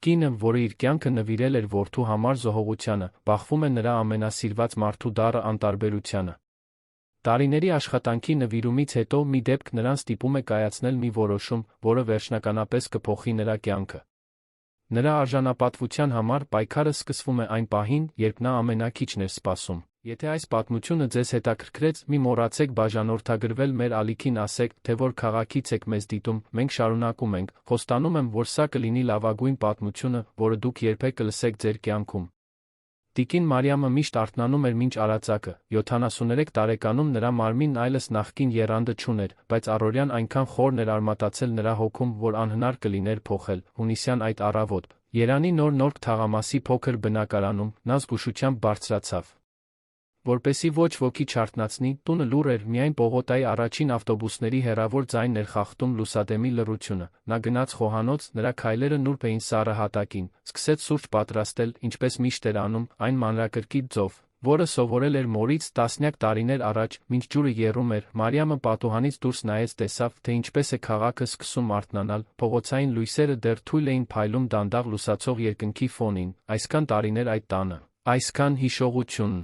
Կինը, որը իր կյանքը նվիրել էր որդու համար զոհողությանը, բախվում է նրա ամենասիրված մարդու դառը անտարբերությանը։ Տարիների աշխատանքի նվիրումից հետո մի դեպք նրան ստիպում է կայացնել մի որոշում, որը վերջնականապես կփոխի նրա կյանքը։ Նրա արժանապատվության համար պայքարը սկսվում է այն պահին, երբ նա ամենաքիչն էր սպասում։ Եթե այս պատմությունը ձեզ հետաքրքրեց, մի մոռացեք բաժանորդագրվել մեր ալիքին, ասեք, թե որ քաղաքից եք մեզ դիտում, մենք շարունակում ենք, խոստանում եմ, որ սա կլինի լավագույն պատմությունը, որը դուք երբեք կլսեք ձեր կյանքում։ Տիկին Մարիամը միշտ արթնանում էր մինչ արածակը, 73 տարեկանում նրա մարմինն այլևս նախկին եռանդը չուներ, բայց առօրյան այնքան խորն էր արմատացել նրա հոգում, որ անհնար կլիներ փոխել։ Հունիսյան այդ առավոտ, Երանի նոր Նորք թաղամասի փոքր բնակարանում, նա զգուշությամբ բարձրացավ։ Որպեսզի ոչ ոքի չարթնացնի, տունը լուռ էր, միայն պողոտայի առաջին ավտոբուսների հեռավոր ձայնն էր խախտում լուսադեմի լռությունը։ Նա գնաց խոհանոց, նրա քայլերը նուրբ էին սառը հատակին, սկսեց սուրճ պատրաստել, ինչպես միշտ էր անում, այն մանրակրկիտ ձով, որը սովորել էր մորից տասնյակ տարիներ առաջ, մինչ ջուրը եռում էր։ Մարիամը պատուհանից դուրս նայեց, տեսավ, թե ինչպես է քաղաքը սկսում արթնանալ, փողոցային լույսերը դեռ թույլ էին փայլում դանդաղ լուսացող երկնքի ֆոնին։ Այսքան տարիներ այդ տանը, այսքան հիշողություն։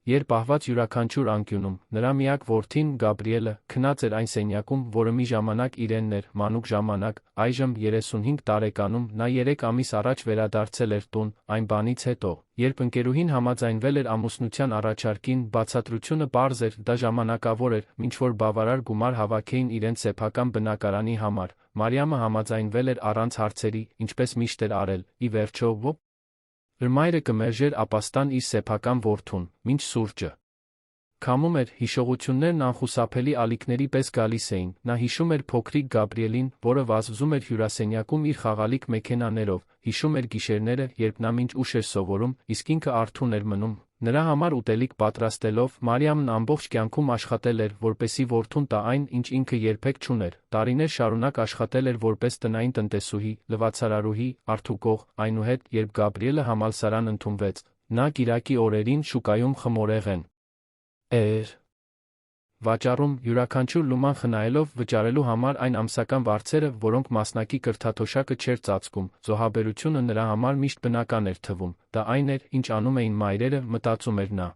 Երբ պահված յուրաքանչյուր անկյունում, նրա միակ որդին, Գաբրիելը, քնած էր այն սենյակում, որը մի ժամանակ իրենն էր, մանուկ ժամանակ, այժմ 35 տարեկանում, նա 3 ամիս առաջ վերադարձել էր տուն, այն բանից հետո, երբ ընկերուհին համաձայնվել էր ամուսնության առաջարկին, բացատրությունը պարզ էր, դա ժամանակավոր էր, մինչ որ բավարար գումար հավաքեին իրենց սեփական բնակարանի համար։ Մարիամը համաձայնվել էր առանց հարցերի, ինչպես միշտ էր արել, ի վերջո, իր մայրը կմերժեր ապաստան իր սեփական որդուն, մինչ սուրճը քամում էր, հիշողություններն անխուսափելի ալիքների պես գալիս էին։ Նա հիշում էր փոքրիկ Գաբրիելին, որը վազվզում էր հյուրասենյակում իր խաղալիք մեքենաներով, հիշում էր գիշերները, երբ նա մինչ ուշ էր սովորում, իսկ ինքը արթուն էր մնում։ Նրա համար ուտելիք պատրաստելով, Մարիամն ամբողջ կյանքում աշխատել էր, որպեսզի որդուն տա այն, ինչ ինքը երբեք չուներ։ Տարիներ շարունակ աշխատել էր որպես տնային տնտեսուհի, լվացարարուհի, արդուկող, այնուհետ, երբ Գաբրիելը համալսարան ընդունվեց, նա կիրակի օրերին շուկայում խմորեղեն էր վաճառում, յուրաքանչյուր լուման խնայելով վճարելու համար այն ամսական վարձերը, որոնք մասնակի կրթաթոշակը չէր ծածկում։ Զոհաբերությունը նրա համար միշտ բնական էր թվում, դա այն էր, ինչ անում էին մայրերը, մտածում էր նա։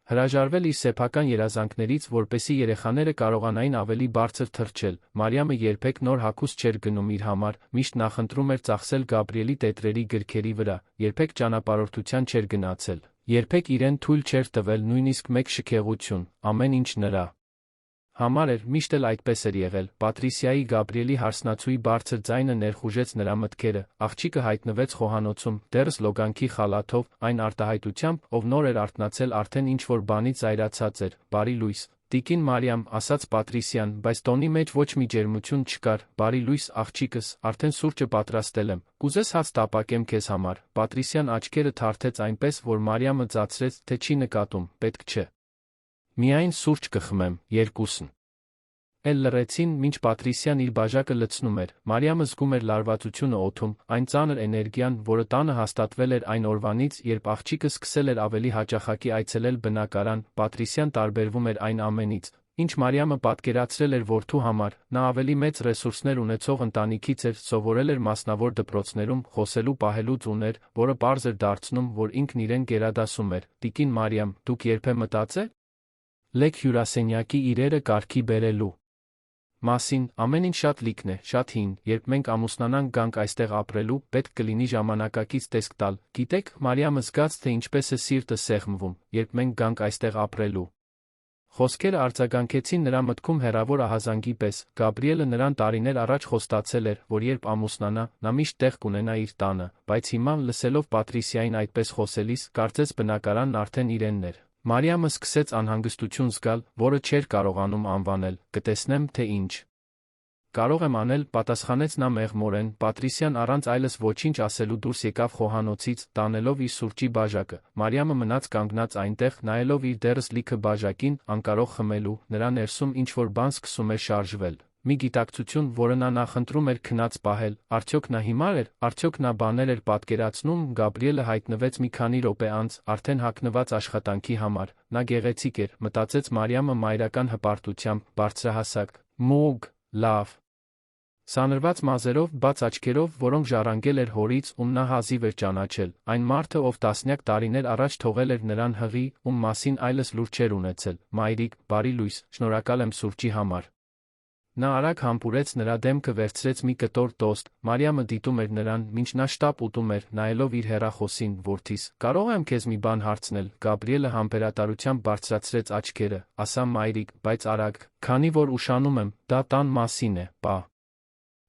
Հրաժարվել իր սեփական երազանքներից, որպեսզի երեխաները կարողանային ավելի բարձր թռչել։ Մարիամը երբեք նոր հագուստ չէր գնում իր համար, միշտ նախընտրում էր ծախսել Գաբրիելի տետրերի գրքերի վրա, երբեք ճանապարհորդության չէր գնացել, երբեք իրեն թույլ չէր տվել նույնիսկ մեկ շքեղություն, ամեն ինչ նրա համար էր, միշտ էլ այդպես էր եղել։ Պատրիսիայի Գաբրիելի հարսնացուի բարձր ձայնը ներխուժեց նրա մտքերը, աղջիկը հայտնվեց խոհանոցում, դեռս լոգանքի խալաթով, այն արտահայտությամբ, ով նոր էր արթնացել, արդեն ինչ-որ բանից զայրացած էր։ Բարի լույս, տիկին Մարիամ, ասաց Պատրիսիան, բայց տոնի մեջ ոչ մի ջերմություն չկար։ Բարի լույս, աղջիկս, արդեն սուրճը պատրաստել եմ, կուզես հաց տապակեմ քեզ համար։ Պատրիսիան աչքերը թարթեց այնպես, որ Մարիամը ծացրեց, թե չի նկատում, պետք չէ։ Միայն սուրճ կխմեմ, երկուսն էլ լռեցին, մինչ Պատրիսիան իր բաժակը լցնում էր։ Մարիամը զգում էր լարվածությունը օդում, այն ծանր էներգիան, որը տանը հաստատվել էր այն օրվանից, երբ աղջիկը սկսել էր ավելի հաճախակի այցելել բնակարան։ Պատրիսիան տարբերվում էր այն ամենից, ինչ Մարիամը պատկերացրել էր որդու համար։ Նա ավելի մեծ ռեսուրսներ ունեցող ընտանիքից էր, սովորել էր մասնավոր դպրոցներում, խոսելու պահելուց ուներ, որը պարզ էր դարձնում, որ ինքն իրեն գերադասում էր։ Տիկին Մարիամ, դուք երբեք մտածել եք հյուրասենյակի իրերը կարգի բերելու մասին, ամեն ինչ շատ լիքն է, շատ հին, երբ մենք ամուսնանանք գանք այստեղ ապրելու, պետք կլինի ժամանակակից տեսք տալ։ Գիտեք, Մարիամը զգաց, թե ինչպես է սիրտը սեղմվում, երբ մենք գանք այստեղ ապրելու։ Խոսքերը արձագանքեցին նրա մտքում հեռավոր ահազանգի պես։ Գաբրիելը նրան տարիներ առաջ խոստացել էր, որ երբ ամուսնանա, նա միշտ տեղ կունենա իր տանը, բայց հիմա, լսելով Պատրիսիային այդպես խոսելիս, կարծես բնակարանն արդեն իրենն էր։ Մարիամը սկսեց անհանգստություն զգալ, որը չէր կարողանում անվանել, կտեսնեմ, թե ինչ կարող եմ անել, պատասխանեց նա մեղմորեն։ Պատրիսիան առանց այլս ոչինչ ասելու դուրս եկավ խոհանոցից, տանելով իր սուրճի բաժակը։ Մարիամը մնաց կանգնած այնտեղ, նայելով իր դեռս լիքը բաժակին, անկարող խմելու, նրա ներսում ինչ-որ բան սկսում էր շարժվել։ Մի գիտակցություն, որը նա նախընտրում էր քնած պահել, արդյոք նա հիմար էր, արդյոք նա բաներ էր պատկերացնում։ Գաբրիելը հայտնվեց մի քանի րոպե անց, արդեն հագնված աշխատանքի համար։ Նա գեղեցիկ էր, մտածեց Մարիամը մայրական հպարտությամբ, բարձրահասակ, մուգ, լավ Սանրված մազերով, բաց աչքերով, որոնք ժառանգել էր հորից, ում նա հազիվ էր ճանաչել, այն մարդը, ով տասնյակ տարիներ առաջ թողել էր նրան հղի, ում մասին այլս լուր չէր ունեցել. «Մայրիկ, բարի լույս, շնորհակալ եմ սուրճի համար»։ Նա արագ համբուրեց նրա դեմքը, վերցրեց մի կտոր տոստ, Մարիամը դիտում էր նրան, մինչ նա շտապ ուտում էր, նայելով իր հեռախոսին. «Որդիս, կարող եմ քեզ մի բան հարցնել»։ Գաբրիելը համբերատարությամբ բարձրացրեց աչքերը. «Ասա մայրիկ, բայց արագ, քանի որ ուշանում եմ, դա տան մասին է, պա»։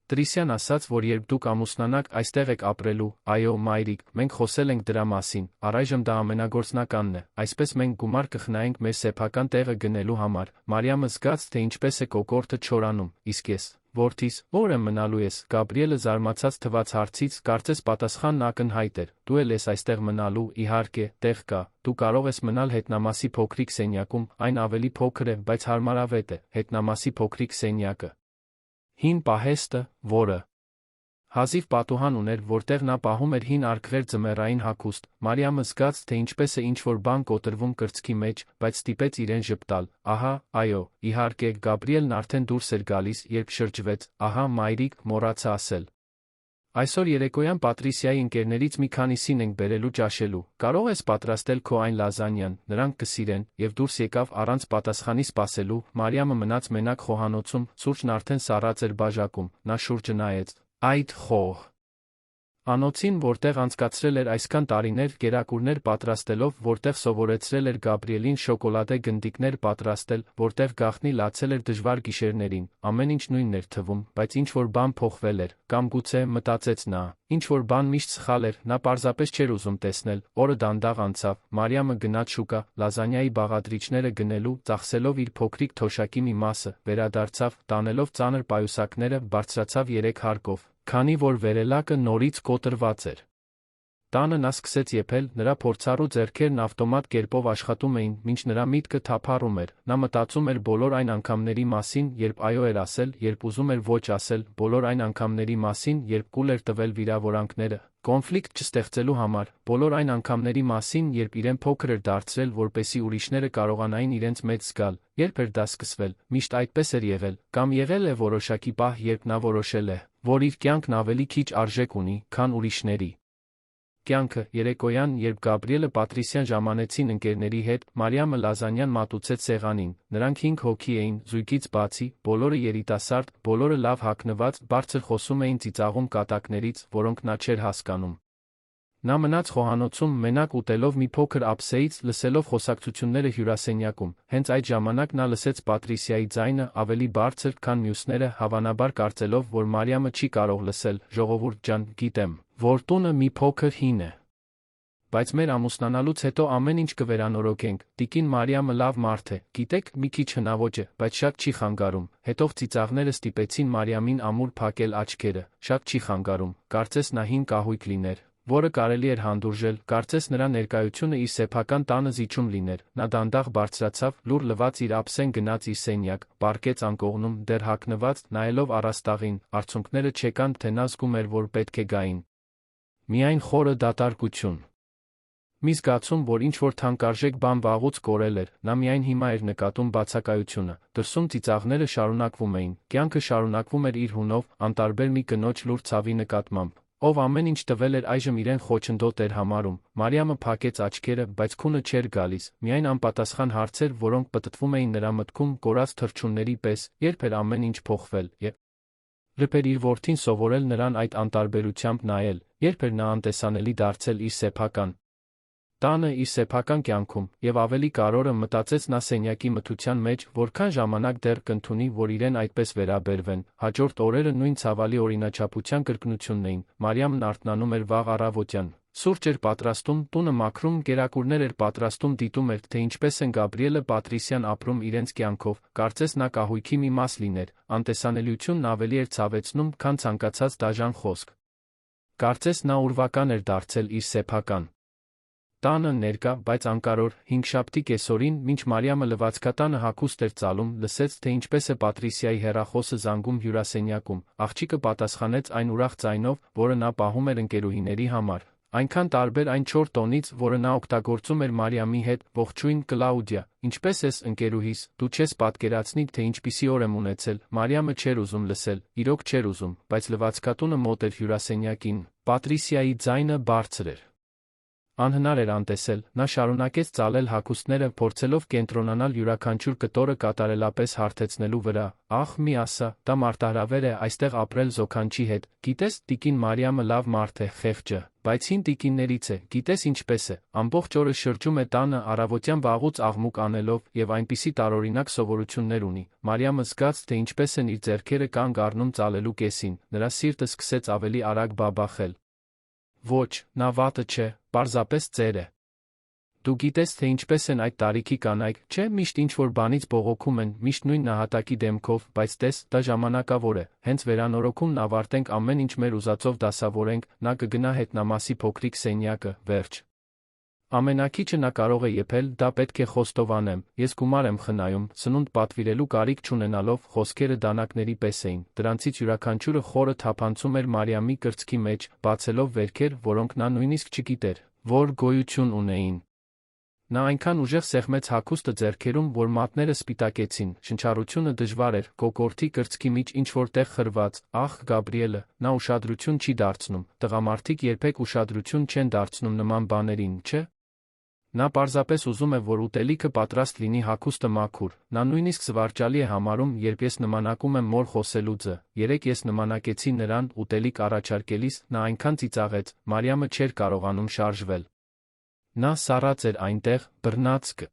Տրիսիան ասաց, որ երբ դուք ամուսնանաք, այստեղ եք ապրելու։ «Այո, մայրիկ, մենք խոսել ենք դրա մասին, առայժմ դա ամենագործնականն է, այսպես մենք գումար կխնայենք մեր սեփական տեղը գնելու համար»։ Մարիամը զգաց, թե ինչպես է կոկորդը չորանում։ «Իսկ ես, որդիս, ո՞ր եմ մնալու ես»։ Գաբրիելը զարմացած թվաց հարցից, կարծես պատասխանն ակնհայտ էր. «Դու էլ ես այստեղ մնալու»։ «Իհարկե, տեղ կա, դու կարող ես մնալ հետնամասի փոքրիկ սենյակում, այն ավելի փոքր է, բայց հարմարավետ է»։ Հետնամասի փոքրիկ սենյակը։ Հին պահեստը, որը հազիվ պատուհան ուներ, որտեղ նա պահում էր հին արկղեր ձմեռային հագուստ։ Մարիամը զգաց, թե ինչպես է ինչ-որ բան կոտրվում կրծքի մեջ, բայց ստիպեց իրեն ժպտալ. «Ահա, այո, իհարկե»։ Գաբրիելն արդեն դուրս էր գալիս, երբ շրջվեց. «Ահա, մայրիկ, մոռացա ասել. Այսօր երեկոյան Պատրիսիայի ընկերներից մի քանիսին ենք բերելու ճաշելու։ Կարող ես պատրաստել քո այն լազանյան, նրանք կսիրեն»։ Եվ դուրս եկավ առանց պատասխանի սպասելու։ Մարիամը մնաց մենակ խոհանոցում, սուրճն արդեն սառած էր բաժակում։ Նա շուրջը նայեց. «Այդ խոհ անոցին, որտեղ անցկացրել էր այսքան տարիներ, կերակուրներ պատրաստելով, որտեղ սովորեցրել էր Գաբրիելին շոկոլադե գնդիկներ պատրաստել, որտեղ գաղտնի լացել էր դժվար գիշերներին, ամեն ինչ նույնն էր թվում, բայց ինչ-որ բան փոխվել էր, կամ գուցե, մտածեց նա, ինչ-որ բան միշտ սխալ էր, նա պարզապես չէր ուզում տեսնել։ Օրը դանդաղ անցավ, Մարիամը գնաց շուկա, լազանյայի բաղադրիչները գնելու, ծախսելով իր փոքրիկ թոշակի մի մասը, վերադարձավ, տանելով ծանր պայուսակները, բարձրացավ 3 հարկով, քանի որ վերելակը նորից կոտրված էր։ Տանը նա սկսեց եփել, նրա փորձառու ձեռքերն ավտոմատ կերպով աշխատում էին, մինչ նրա միտքը թափառում էր։ Նա մտածում էր բոլոր այն անգամների մասին, երբ այո էր ասել, երբ ուզում էր ոչ ասել, բոլոր այն անգամների մասին, երբ կուլ էր տվել վիրավորանքները, կոնֆլիկտ չստեղծելու համար, բոլոր այն անգամների մասին, երբ իրեն փոքր էր դարձրել, որպեսզի ուրիշները կարողանային իրենց մեծ զգալ։ Երբ էր դա սկսվել, միշտ այդպես էր եղել, կամ եղել է որոշակի պահ, երբ նա որոշել է, որ իր կյանքն ավելի քիչ արժեք ունի, քան ուրիշների կյանքը։ Երեկոյան, երբ Գաբրիելը Պատրիսիան ժամանեցին ընկերների հետ, Մարիամը լազանյան մատուցեց սեղանին։ Նրանք 5 հոգի էին, զույգից բացի, բոլորը երիտասարդ, բոլորը լավ հագնված, բարձր խոսում էին ծիծաղում կատակներից, որոնք նա չէր հասկանում։ Նա մնաց խոհանոցում, մենակ ուտելով մի փոքր ափսեից, լսելով խոսակցությունները հյուրասենյակում։ Հենց այդ ժամանակ նա լսեց Պատրիսիայի ձայնը, ավելի բարձր, քան մյուսները, հավանաբար կարծելով, որ Մարիամը չի կարող լսել. «Ժողովուրդ ջան, գիտեմ, որ տունը մի փոքր հին է, բայց մեր ամուսնանալուց հետո ամեն ինչ կվերանորոգենք։ Տիկին Մարիամը լավ մարդ է, գիտեք, մի քիչ հնաոճ է, բայց շատ չի խանգարում»։ Հետով ծիծաղները ստիպեցին Մարիամին ամուր փակել աչքերը։ «Շատ չի խանգարում, կարծես նա հին կահույք լիներ, որը կարելի էր հանդուրժել, կարծես նրա ներկայությունը իր սեփական տանը զիջում լիներ»։ Նա դանդաղ բարձրացավ, լուռ լվաց իր ափսեն, գնաց իր սենյակ, պառկեց անկողնում, դեռ հագնված, նայելով առաստաղին։ Արցունքները չեկան, թե նա զգում էր, որ պետք է գային։ Միայն խորը դատարկություն։ Մի զգացում, որ ինչ-որ թանկարժեք բան վաղուց կորել էր, նա միայն հիմա էր նկատում բացակայությունը։ Դրսում ծիծաղները շարունակվում էին, կյանքը շարունակվում էր իր հունով, անտարբեր մի կնոջ լուր ցավի նկատմամբ, ով ամեն ինչ տվել էր, այժմ իրեն խոչընդոտ էր համարում։ Մարիամը փակեց աչքերը, բայց քունը չէր գալիս, միայն անպատասխան հարցեր, որոնք պտտվում էին նրա մտքում կորած թռչունների պես, երբ էր ամեն ինչ փոխվել։ Երբ էր իր որդին սովորել նրան այդ անտարբերությամբ նայել, երբ էր նա անտեսանելի դարձել իր սեփական տանը, իր սեփական կյանքում, եւ ավելի կարևորը, մտածեց նա սենյակի մթության մեջ, որքան ժամանակ դեռ կընդունի, որ իրեն այդպես վերաբերվեն։ Հաջորդ օրերը նույն ցավալի օրինաչափության կրկնությունն էին։ Մարիամն արթնանում էր վաղ առավոտյան, սուրճ էր պատրաստում, տունը մաքրում, կերակուրներ էր պատրաստում, դիտում էր, թե ինչպես են Գաբրիելը Պատրիսիան ապրում իրենց կյանքով, կարծես նա կահույքի մի մաս լիներ։ Անտեսանելիությունն ավելի էր ցավեցնում, քան ցանկացած դաժան խոսք։ Կարծես նա ուրվական էր դարձել իր սեփական տանը ներկա, բայց անկարոր։ Հինգշաբթի կեսօրին, մինչ Մարիամը լվացքատանը հագուստ էր ծալում, լսեց, թե ինչպես է Պատրիսիայի հեռախոսը զանգում հյուրասենյակում։ Աղջիկը պատասխանեց այն ուրախ ձայնով, որը նա պահում էր ընկերուհիների համար։ Այնքան տարբեր այն 4 տոնից, որը նա օգտագործում էր Մարիամի հետ, ողջույն Կլաուդիա, ինչպե՞ս ես ընկերուհիս, դու չես պատկերացնի, թե ինչպիսի օր եմ ունեցել, Մարիամը չէր ուզում լսել, իրոք չէր ուզում, բայց լվացքատունը մոտ էր հյուրասենյակին, Պատրիսիայի ձայնը բարձր էր։ Անհնար էր անտեսել, նա շարունակեց ծալել հագուստները, փորձելով կենտրոնանալ յուրաքանչյուր կտորը կատարելապես հարթեցնելու վրա, ախ մի ասա, դա մարտահրավեր է այստեղ ապրել զոքանչի հետ, գիտես, տիկին Մարիամը լավ մարդ է, խեղճը, բայց հին տիկիններից է, գիտես ինչպես է, ամբողջ օրը շրջում է տանը առավոտյան վաղուց աղմուկ անելով և այնպիսի տարօրինակ սովորություններ ունի, Մարիամը զգաց, թե ինչպես են իր ձեռքերը կանգ առնում ծալելու կեսին, նրա սիրտը սկսեց ավելի արագ բաբախել։ Ոչ, նա վատը չէ, պարզապես ծեր է։ Դու գիտես, թե ինչպես են այդ տարիքի կանայք, չէ, միշտ ինչ-որ բանից բողոքում են, միշտ նույն նահատակի դեմքով, բայց տես, դա ժամանակավոր է, հենց վերանորոգումն ավարտենք ամեն ինչ մեր ուզածով դասավորենք, նա կգնա հետնամասի փոքրիկ սենյակը, վերջ։ Ամենակիչը նա կարող է եփել, դա պետք է խոստովանեմ, ես գումար եմ խնայում, սնունդ պատվիրելու կարիք չունենալով, խոսքերը դանակների պես էին, դրանցից յուրաքանչյուրը խորը թափանցում էր Մարիամի կրծքի մեջ, բացելով վերքեր, որոնք նա նույնիսկ չգիտեր, որ գոյություն ունեին։ Նա այնքան ուժեղ սեղմեց հագուստը ձեռքերում, որ մատները սպիտակեցին, շնչառությունը դժվար էր, կոկորդի կրծքի միջ ինչ-որ տեղ խրված, ախ, Գաբրիելը, նա ուշադրություն չի դարձնում, տղամարդիկ երբեք ուշադրություն չեն դարձնում նման բաներին, չէ՞։ Նա պարզապես ուզում է, որ ուտելիքը պատրաստ լինի, հագուստը մաքուր, նա նույնիսկ զվարճալի է համարում, երբ ես նմանակում եմ մոր խոսելու ձ. Երեկ ես նմանակեցի նրան, ուտելիք առաջարկելիս, նա այնքան ծիծաղեց, Մարիամը չէր կարողանում շարժվել։ Նա սառած էր այնտեղ, բռնածք։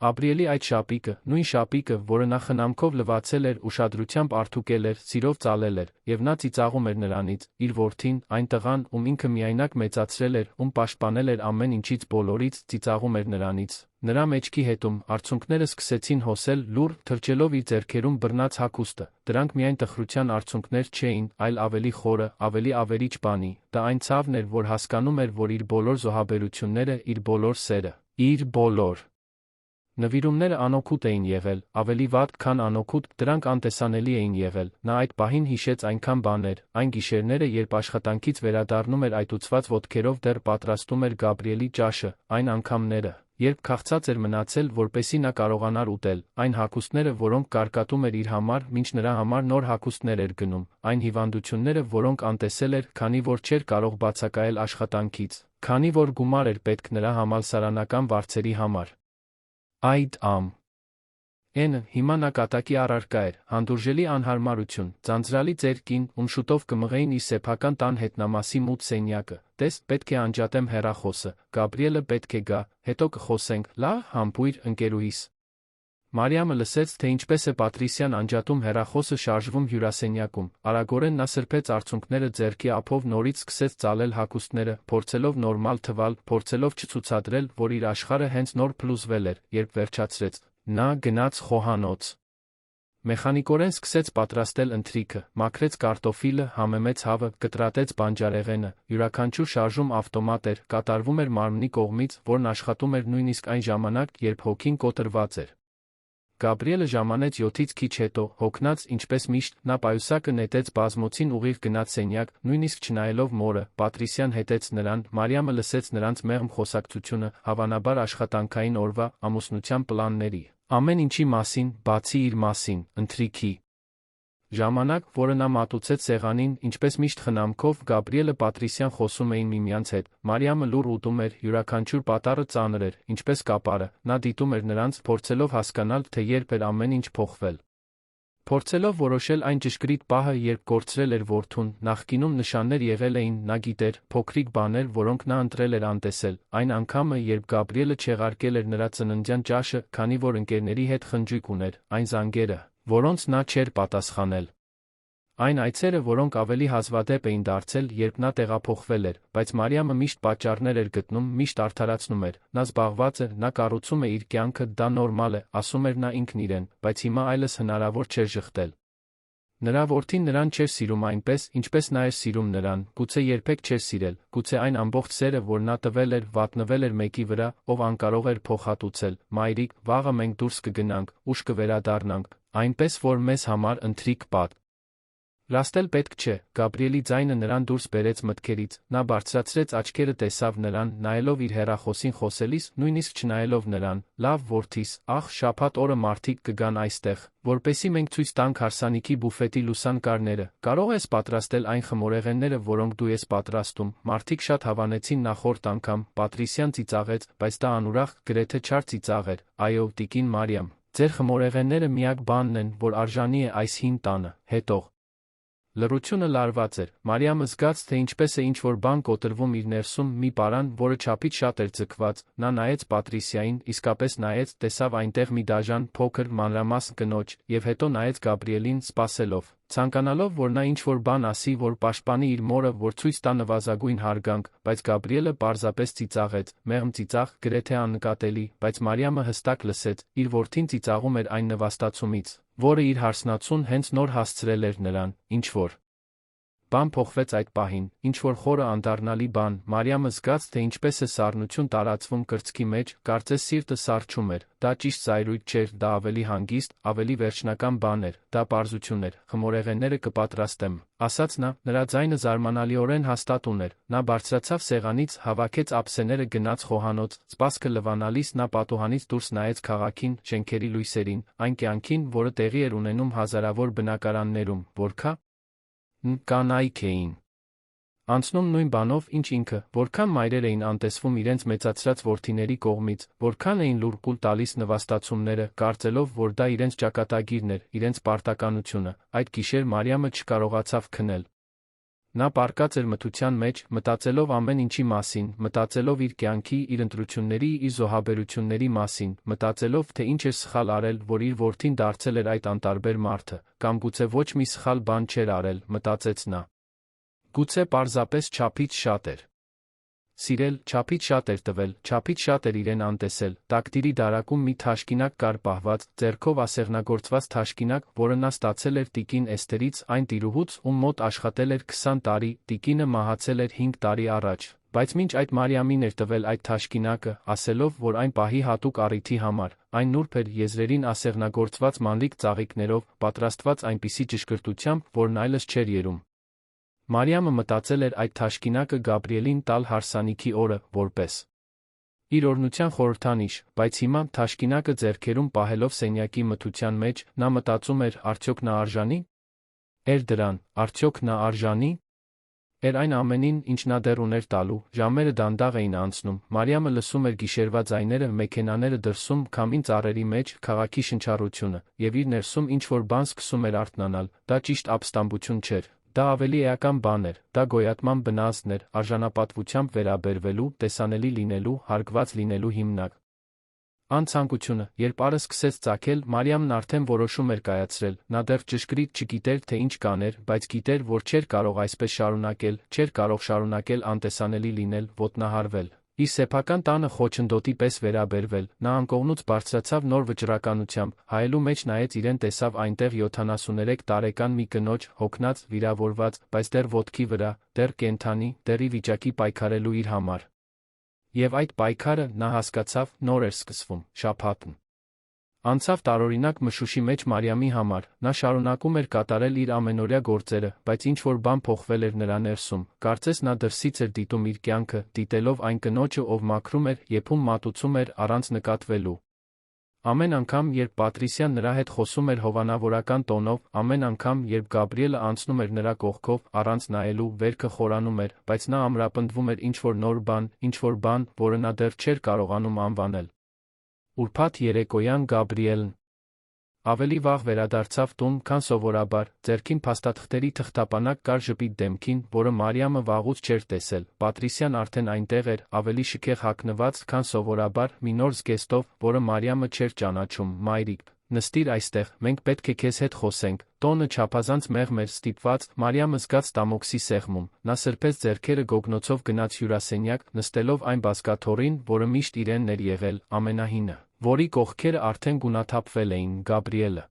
Ապրիելի այդ շապիկը, նույն շապիկը, որը նա խնամքով լվացել էր, ուշադրությամբ արդուկել էր, սիրով ծալել էր, և նա ծիծաղում էր նրանից, իր որդին, այն տղան, ում ինքը միայնակ մեծացրել էր, ում պաշտպանել էր ամեն ինչից բոլորից, ծիծաղում էր նրանից։ Նրա մեջքի հետում, արցունքները սկսեցին հոսել, լուռ, թրջելով իր ձեռքերում բռնած հագուստը, դրանք միայն տխրության արցունքներ չէին, այլ ավելի խորը, ավելի ավերիչ բանի, դա այն ցավն էր, որ հասկանում էր, որ իր բոլոր զոհաբերությունները, իր բոլոր սերը, իր բոլոր նվիրումները անօգուտ էին եղել, ավելի վատ, քան անօգուտ, դրանք անտեսանելի էին եղել, նա այդ պահին հիշեց այնքան բաներ, այն գիշերները, երբ աշխատանքից վերադառնում էր այտուցված ոտքերով դեռ պատրաստում էր Գաբրիելի ճաշը, այն անգամները, երբ քաղցած էր մնացել, որպեսզի նա կարողանար ուտել, այն հագուստները, որոնք կարկատում էր իր համար, մինչ նրա համար նոր հագուստներ էր գնում, այն հիվանդությունները, որոնք անտեսել էր, քանի որ չէր կարող բացակայել աշխատանքից, քանի որ գումար էր պետք նրա համալսարանական վարձերի համար։ Այդ N հիմա նա կատակի առարկա էր, հանդուրժելի անհարմարություն, ձանձրալի ծեր կին, ում շուտով կմղեին իր սեփական տան հետնամասի մութ սենյակը, տես, պետք է անջատեմ հեռախոսը, Գաբրիելը պետք է գա, հետո կխոսենք, լավ, համբույր, ընկերուհիս։ Մարիամը լսեց, թե ինչպես է Պատրիսիան անջատում հեռախոսը շարժվում հյուրասենյակում, արագորեն նա սրբեց արցունքները ձեռքի ափով նորից սկսեց ծալել հագուստները, փորձելով նորմալ թվալ, փորձելով չցուցադրել, որ իր աշխարհը հենց նոր փլուզվել էր, երբ վերջացրեց, նա գնաց խոհանոց։ Մեխանիկորեն սկսեց պատրաստել ընթրիքը, մաքրեց կարտոֆիլը, համեմեց հավը, կտրատեց բանջարեղենը, յուրաքանչյուր շարժում ավտոմատ էր, կատարվում էր մարմնի կողմից, որն աշխատում էր նույնիսկ այն ժամանակ, երբ հոգին կոտրված էր։ Գաբրիելը ժամանեց 7-ից քիչ հետո, հոգնած, ինչպես միշտ, նա պայուսակը նետեց բազմոցին ուղիղ գնաց սենյակ, նույնիսկ չնայելով մորը, Պատրիսիան հետեց նրան, Մարիամը լսեց նրանց մեղմ խոսակցությունը, հավանաբար աշխատանքային օրվա, ամուսնության պլանների, ամեն ինչի մասին, բացի իր մասին, ընթրիքի։ Ժամանակ, որը նա մատուցեց սեղանին, ինչպես միշտ խնամքով, Գաբրիելը Պատրիսիան խոսում էին միմյանց հետ, Մարիամը լուռ ուտում էր, յուրաքանչյուր պատառը ծանր էր, ինչպես կապարը, նա դիտում էր նրանց, փորձելով հասկանալ, թե երբ էր ամեն ինչ փոխվել։ Փորձելով որոշել այն ճշգրիտ պահը, երբ կորցրել էր որդուն, նախկինում նշաններ եղել էին, նա գիտեր, փոքրիկ բաներ, որոնք նա ընտրել էր անտեսել, այն անգամը, երբ Գաբրիելը չեղարկել էր նրա ծննդյան ճաշը, քանի որ ընկերների հետ խնջույք ուներ, այն զանգերը, որոնց նա չէր պատասխանել։ Այն այցերը, որոնք ավելի հազվադեպ էին դարձել, երբ նա տեղափոխվել էր, բայց Մարիամը միշտ պատճառներ էր գտնում, միշտ արդարացնում էր, նա զբաղված է, նա կառուցում է իր կյանքը, դա նորմալ է, ասում էր նա ինքն իրեն, բայց հիմա այլս հնարավոր չէր ժխտել։ Նրա որդին նրան չէր սիրում այնպես, ինչպես նա էր սիրում նրան, գուցե երբեք չէր սիրել, գուցե այն ամբողջ սերը, որ նա տվել էր, վատնվել էր մեկի վրա, ով անկարող էր փոխհատուցել, մայրիկ, վաղը մենք դուրս կգնանք, ուշ կվերադառնանք, այնպես որ մեզ համար ընթրիք պատ։ Լաստել պետք չէ, Գաբրիելի ձայնը նրան դուրս բերեց մտքերից, նա բարձրացրեց աչքերը տեսավ նրան, նայելով իր հեռախոսին խոսելիս, նույնիսկ չնայելով նրան, լավ որդիս, ախ, շաբաթ օրը մարդիկ կգան այստեղ, որպեսզի մենք ցույց տանք հարսանիքի բուֆետի լուսանկարները, կարող ես պատրաստել այն խմորեղենները, որոնք դու ես պատրաստում, մարդիկ շատ հավանեցին նախորդ անգամ, Պատրիսյան ծիծաղեց, բայց դա անուրախ, գրեթե չար ծիծաղ էր, այո, տիկին Մարիամ, ձեր խմորեղենները միակ բանն են, որ արժանի է այս հին տանը, հետո Լռությունը լարված էր, Մարիամը զգաց, թե ինչպես է ինչ-որ բան կոտրվում իր ներսում, մի պարան, որը չափից շատ էր ձգված, նա նայեց Պատրիսիային, իսկապես նայեց, տեսավ այնտեղ մի դաժան, փոքր, մանրամասն կնոջ, եւ հետո նայեց Գաբրիելին, սպասելով, ցանկանալով, որ նա ինչ-որ բան ասի, որ պաշտպանի իր մորը, որ ցույց տա նվազագույն հարգանք, բայց Գաբրիելը պարզապես ծիծաղեց, մեղմ ծիծաղ, գրեթե աննկատելի, բայց Մարիամը հստակ լսեց, իր որդին ծիծաղում էր այն նվաստացումից, որը իր հարսնացուն հենց նոր հասցրել էր նրան, ինչ-որ բան փոխվեց այդ պահին, ինչ-որ խորը անդառնալի բան, Մարիամը զգաց, թե ինչպես է սառնություն տարածվում կրծքի մեջ, կարծես սիրտը սառչում էր, դա ճիշտ զայրույթ չէր, դա ավելի հանգիստ, ավելի վերջնական բան էր, դա պարզություն էր, խմորեղենները կպատրաստեմ, ասաց նա, նրա ձայնը զարմանալիորեն հաստատ ուներ, նա բարձրացավ սեղանից, հավաքեց ափսեները գնաց խոհանոց, սպասքը լվանալիս նա պատուհանից դուրս նայեց քաղաքին, շենքերի լույսերին, այն կյանքին, որը տեղի էր ունենում հազարավոր բնակարաններում, որքա կանայք էին անցնում նույն բանով, ինչ ինքը, որքան մայրեր էին անտեսվում իրենց մեծացրած որդիների կողմից, որքան էին լուր կուլ տալիս նվաստացումները, կարծելով, որ դա իրենց ճակատագիրն էր, իրենց պարտականությունը, այդ գիշեր Մարիամը չկարողացավ քնել։ Նա պառկած էր մթության մեջ, մտածելով ամեն ինչի մասին, մտածելով իր կյանքի, իր ընտրությունների, իր զոհաբերությունների մասին, մտածելով, թե ինչ էր սխալ արել, որ իր որդին դարձել էր այդ անտարբեր մարդը, կամ գուցե ոչ մի սխալ բան չէր արել, մտածեց նա։ Գուցե պարզապես չափից շատ էր սիրել, չափից շատ էր տվել, չափից շատ էր իրեն անտեսել, տակդիրի դարակում մի թաշկինակ կար պահված, ձեռքով ասեղնագործված թաշկինակ, որը նա ստացել էր տիկին Էսթերից, այն տիրուհուց, ում մոտ աշխատել էր 20 տարի, տիկինը մահացել էր 5 տարի առաջ, բայց մինչ այդ Մարիամին էր տվել այդ թաշկինակը, ասելով, որ այն պահի հատուկ առիթի համար, այն նուրբ էր եզրերին ասեղնագործված մանրիկ ծաղիկներով, պատրաստված այնպիսի ճշգրտությամբ, որն այլս չէր երում։ Մարիամը մտածել էր այդ թաշկինակը Գաբրիելին տալ հարսանիքի օրը, որպես իր օրհնության խորհրդանիշ, բայց հիմա թաշկինակը ձեռքերում պահելով սենյակի մթության մեջ, նա մտածում էր, արդյոք նա արժանի էր դրան, արդյոք նա արժանի էր այն ամենին, ինչ նա դեռ ուներ տալու, ժամերը դանդաղ էին անցնում, Մարիամը լսում էր գիշերվա ձայները, մեքենաները դրսում, քամին ծառերի մեջ, քաղաքի շնչառությունը, եւ իր ներսում ինչ-որ բան սկսում էր արթնանալ, դա ճիշտ ապստամբություն չէր, դա ավելի էական բան էր, դա գոյատման բնազդն էր, արժանապատվությամբ վերաբերվելու, տեսանելի լինելու, հարգված լինելու հիմնակ։ Անցանկությունը, երբ առը սկսեց ծագել, Մարիամն արդեն որոշում էր կայացրել, նա դեռ ճշգրիտ չգիտեր, թե ինչ կաներ, բայց գիտեր, որ չէր կարող այսպես շարունակել, չէր կարող շարունակել անտեսանելի լինել, ոտնահարվել։ Իր սեփական տանը խոչընդոտի պես վերաբերվել, նա անկողնուց բարձրացավ նոր վճռականությամբ, հայելու մեջ նայեց իրեն տեսավ այնտեղ 73 տարեկան մի կնոջ, հոգնած, վիրավորված, բայց դեռ ոտքի վրա, դեռ կենդանի, դեռ ի վիճակի պայքարելու իր համար։ Եվ այդ պայքարը, նա հասկացավ, նոր էր սկսվում, շաբաթն անցավ տարօրինակ մշուշի մեջ Մարիամի համար, նա շարունակում էր կատարել իր ամենօրյա գործերը, բայց ինչ-որ բան փոխվել էր նրա ներսում, կարծես նա դրսից էր դիտում իր կյանքը, դիտելով այն կնոջը, ով մաքրում էր, եփում մատուցում էր առանց նկատվելու։ Ամեն անգամ, երբ Պատրիսյան նրա հետ խոսում էր հովանավորական տոնով, ամեն անգամ, երբ Գաբրիելը անցնում էր նրա կողքով, առանց նայելու, վերքը խորանում էր, բայց նա ամրապնդվում էր ինչ-որ նոր բան, ինչ-որ բան, որը նա դեռ չէր կարողանում անվանել։ Ուրբաթ երեկոյան Գաբրիելն ավելի վաղ վերադարձավ տուն, քան սովորաբար, ձեռքին փաստաթղթերի թղթապանակ կար ժպիտ դեմքին, որը Մարիամը վաղուց չէր տեսել, Պատրիսյան արդեն այնտեղ էր, ավելի շքեղ հագնված, քան սովորաբար, մի նոր զգեստով, որը Մարիամը չէր ճանաչում, մայրիկ, նստիր այստեղ, մենք պետք է քեզ հետ խոսենք, տոնը չափազանց մեղմ էր ստիպված, Մարիամը զգաց տամոքսի սեղմում, նա սրբեց ձեռքերը գոգնոցով գնաց հյուրասենյակ, նստելով այն բազկաթոռին, որը միշտ իրենն էր եղել, ամենահինը, որի կողքերը արդեն գունաթափվել էին, Գաբրիելը։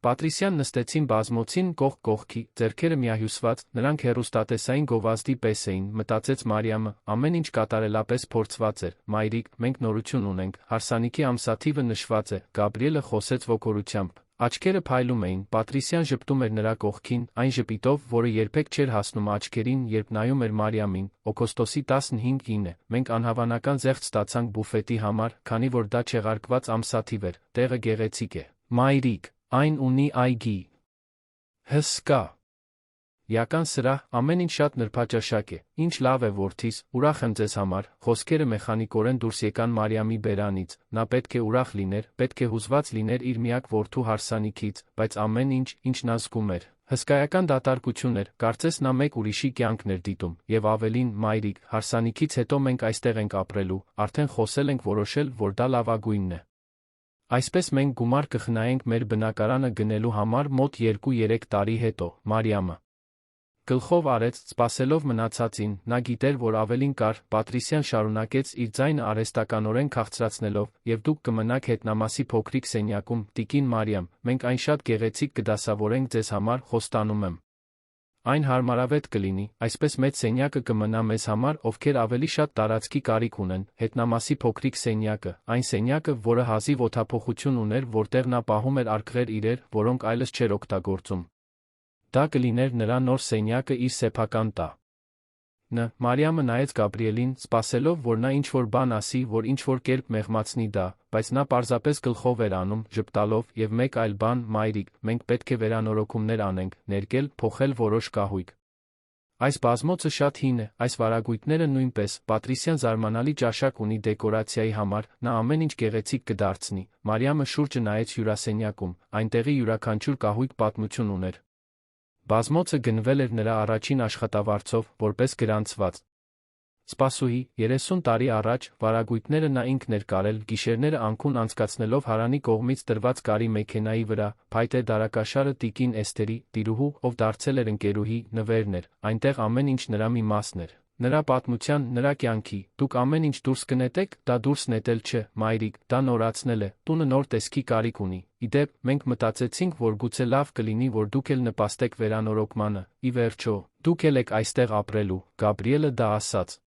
Պատրիսյան նստեցին բազմոցին կողք կողքի, ձեռքերը միահյուսված, նրանք հեռուստատեսային գովազդի պես էին, մտածեց Մարիամը, ամեն ինչ կատարելապես փորձված էր, մայրիկ, մենք նորություն ունենք, հարսանիքի ամսաթիվը նշված է, Գաբրիելը խոսեց ոգորությամբ, Աչքերը փայլում էին, Պատրիսյան ժպտում էր նրա կողքին, այն ժպիտով, որը երբեք չէր հասնում աչքերին, երբ նայում էր Մարիամին։ Օգոստոսի 15-9 մենք անհավանական զեղչ ստացանք բուֆետի համար, քանի որ դա չեղարկված ամսաթիվ էր, տեղը գեղեցիկ է։ Մայրիկ, այն ունի այգի։ Հսկա։ Իրական սրահ, ամեն ինչ շատ նրբաճաշակ է։ Ինչ լավ է որդիս, ուրախ եմ ձեզ համար։ Խոսքերը մեխանիկորեն դուրս եկան Մարիամի բերանից։ Նա պետք է ուրախ լիներ, պետք է հուզված լիներ իր միակ որդու հարսանիքից, բայց ամեն ինչ, ինչ նա զգում էր, հսկայական դատարկություն էր, կարծես նա մեկ ուրիշի կյանքն էր դիտում, եւ ավելին, մայրիկ, հարսանիքից հետո մենք այստեղ ենք ապրելու, արդեն խոսել ենք, որոշել, որ դա լավագույնն է։ Այսպես մենք գումար կխնայենք մեր բնակարանը գնելու համար մոտ 2-3 տարի հետո, Մարիամը գլխով արեց, սպասելով մնացածին, նա գիտեր, որ ավելին կար, Պատրիսյան շարունակեց իր ձայնը արհեստականորեն քաղցրացնելով, եւ դուք կմնաք հետնամասի փոքրիկ սենյակում, տիկին Մարիամ, մենք այն շատ գեղեցիկ կդասավորենք ձեզ համար, խոստանում եմ։ Այն հարմարավետ կլինի, այսպես մեծ սենյակը կմնա մեզ համար, ովքեր ավելի շատ տարածքի կարիք ունեն, հետնամասի փոքրիկ սենյակը, այն սենյակը, որը հազիվ օդափոխություն ուներ, որտեղ նա պահում էր արկղեր իրեր, որոնք այլս չէր օգտագործում։ Դա կլիներ նրա նոր սենյակը իր սեփական տա։ Մարիամը նայեց Գաբրիելին, սպասելով, որ նա ինչ-որ բան ասի, որ ինչ-որ կերպ մեղմացնի դա, բայց նա պարզապես գլխով էր անում, ժպտալով, եւ մեկ այլ բան, մայրիկ, մենք պետք է վերանորոգումներ անենք, ներկել, փոխել որոշ կահույք։ Այս բազմոցը շատ հին է, այս վարագույտները նույնպես, Պատրիսյան զարմանալի ճաշակ ունի դեկորացիայի համար, նա ամեն ինչ գեղեցիկ կդարձնի։ Մարիամը շուրջը նայեց հյուրասենյակում, այնտեղի յուրաքանչյուր կահույք պատմություն ուներ։ Բազմոցը գնվել էր նրա առաջին աշխատավարձով, որպես գրանցված սպասուհի, 30 տարի առաջ, վարագույտները նա ինքն էր կարել, գիշերները անքուն անցկացնելով Հարանի կողմից տրված կարի մեքենայի վրա, փայտե դարակաշարը տիկին Էսթերի, տիրուհու, ով դարձել էր ընկերուհի, նվերն էր, այնտեղ ամեն ինչ նրա մի մասն էր, նրա պատմության, նրա կյանքի, դուք ամեն ինչ դուրս կնետեք, դա դուրս նետել չէ, մայրիկ, դա նորացնել է, տունը նոր տեսքի կարիք ունի, իդեպ, մենք մտածեցինք, որ գուցե լավ կլինի, որ դուք էլ նպաստեք վերանորոգմանը, ի վերջո, դուք էլ եք այստեղ ապրելու, Գաբրիելը դա ասաց։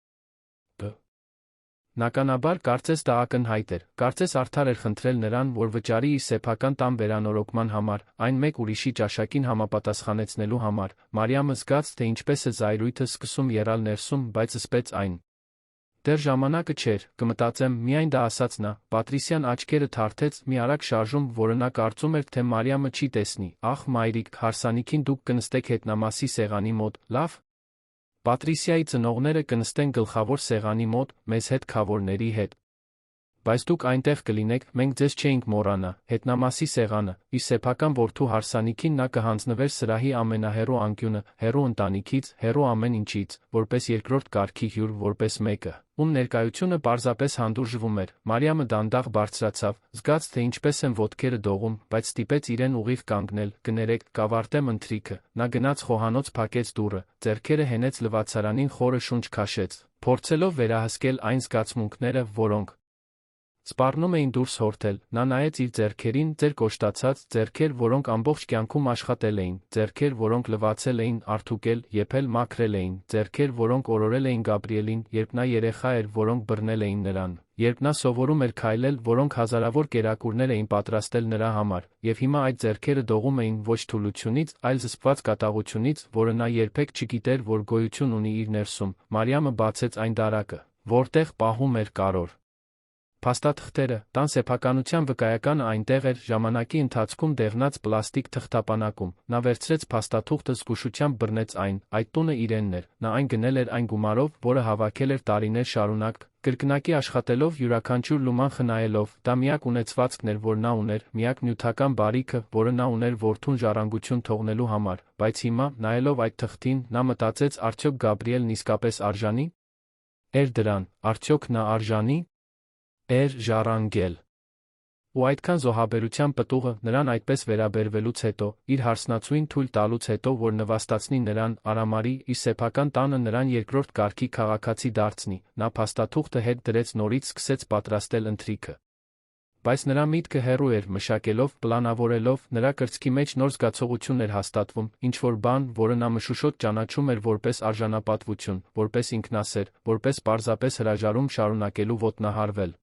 Նականաբար կարծես դա ակնհայտ էր, կարծես արդար էր խնդրել նրան, որ վճարի իր սեփական տան վերանորոգման համար, այն մեկ ուրիշի ճաշակին համապատասխանեցնելու համար, Մարիամը զգաց, թե ինչպես է զայրույթը սկսում եռալ ներսում, բայց զսպեց այն։ Դեռ ժամանակը չէր, կմտածեմ, միայն դա ասաց նա, Պատրիսյան աչքերը թարթեց, մի արագ շարժում, որը նա կարծում էր, թե Մարիամը չի տեսնի, ախ մայրիկ, հարսանիքին դուք կնստեք հետնամասի սեղանի մոտ, լավ։ Պատրիսիայի ծնողները կնստեն գլխավոր սեղանի մոտ, մեզ հետ քավորների հետ։ Բայց դուք այնտեղ կլինեք, մենք ձեզ չէինք մոռանա, հետնամասի սեղանը, իր սեփական որդու հարսանիքին նա կհանձնվեր սրահի ամենահեռու անկյունը, հեռու ընտանիքից, հեռու ամեն ինչից, որպես երկրորդ կարգի հյուր, որպես մեկը, ում ներկայությունը պարզապես հանդուրժվում էր։ Մարիամը դանդաղ բարձրացավ, զգաց, թե ինչպես են ոտքերը դողում, բայց ստիպեց իրեն ուղիղ կանգնել, կներեք, կավարտեմ ընթրիքը, նա գնաց խոհանոց փակեց դուռը, ձեռքերը հենեց լվացարանին խորը շունչ քաշեց, փորձելով վերահսկել այն զգացմունքները, որոնք սպառնում էին դուրս հորթել, նա նայեց իր ձեռքերին, ձեր կոշտացած ձեռքեր, որոնք ամբողջ կյանքում աշխատել էին, ձեռքեր, որոնք լվացել էին, արթուկել, եփել, մաքրել էին, ձեռքեր, որոնք օրորել էին Գաբրիելին, երբ նա երեխա էր, որոնք բռնել էին նրան, երբ նա սովորում էր քայլել, որոնք հազարավոր կերակուրներ էին պատրաստել նրա համար, եւ հիմա այդ ձեռքերը դողում էին ոչ թուլությունից, այլ զսպված կատաղությունից, որը նա երբեք չգիտեր, որ գոյություն ունի իր ներսում։ Մարիամը բացեց այն դարակը, որտեղ պահում էր կարոր փաստաթղթերը, տան սեփականության վկայականը այնտեղ էր, ժամանակի ընթացքում դեղնած պլաստիկ թղթապանակում, նա վերցրեց փաստաթուղթը, զգուշությամբ բռնեց այն, այդ տունը իրենն էր, նա այն գնել էր այն գումարով, որը հավաքել էր տարիներ շարունակ, կրկնակի աշխատելով, յուրաքանչյուր լուման խնայելով, դա միակ ունեցվածքն էր, որ նա ուներ, միակ նյութական բարիքը, որը նա ուներ որդուն ժառանգություն թողնելու համար, բայց հիմա, նայելով այդ թղթին, նա մտածեց, արդյոք Գաբրիելն իսկապես արժանի էր դրան, արդյոք նա արժանի էր ժառանգել։ Ու այդքան զոհաբերության պտուղը նրան այդպես վերաբերվելուց հետո, իր հարսնացուին թույլ տալուց հետո, որ նվաստացնի նրան, արամարի, իր սեփական տանը նրան երկրորդ կարգի քաղաքացի դարձնի, նա փաստաթուղթը հետ դրեց նորից սկսեց պատրաստել ընթրիքը։ Բայց նրա միտքը հեռու էր, մշակելով, պլանավորելով, նրա կրծքի մեջ նոր զգացողություն էր հաստատվում, ինչ-որ բան, որը նա մշուշոտ ճանաչում էր որպես արժանապատվություն, որպես ինքնասեր, որպես պարզապես հրաժարում շարունակելու ոտնահարվել։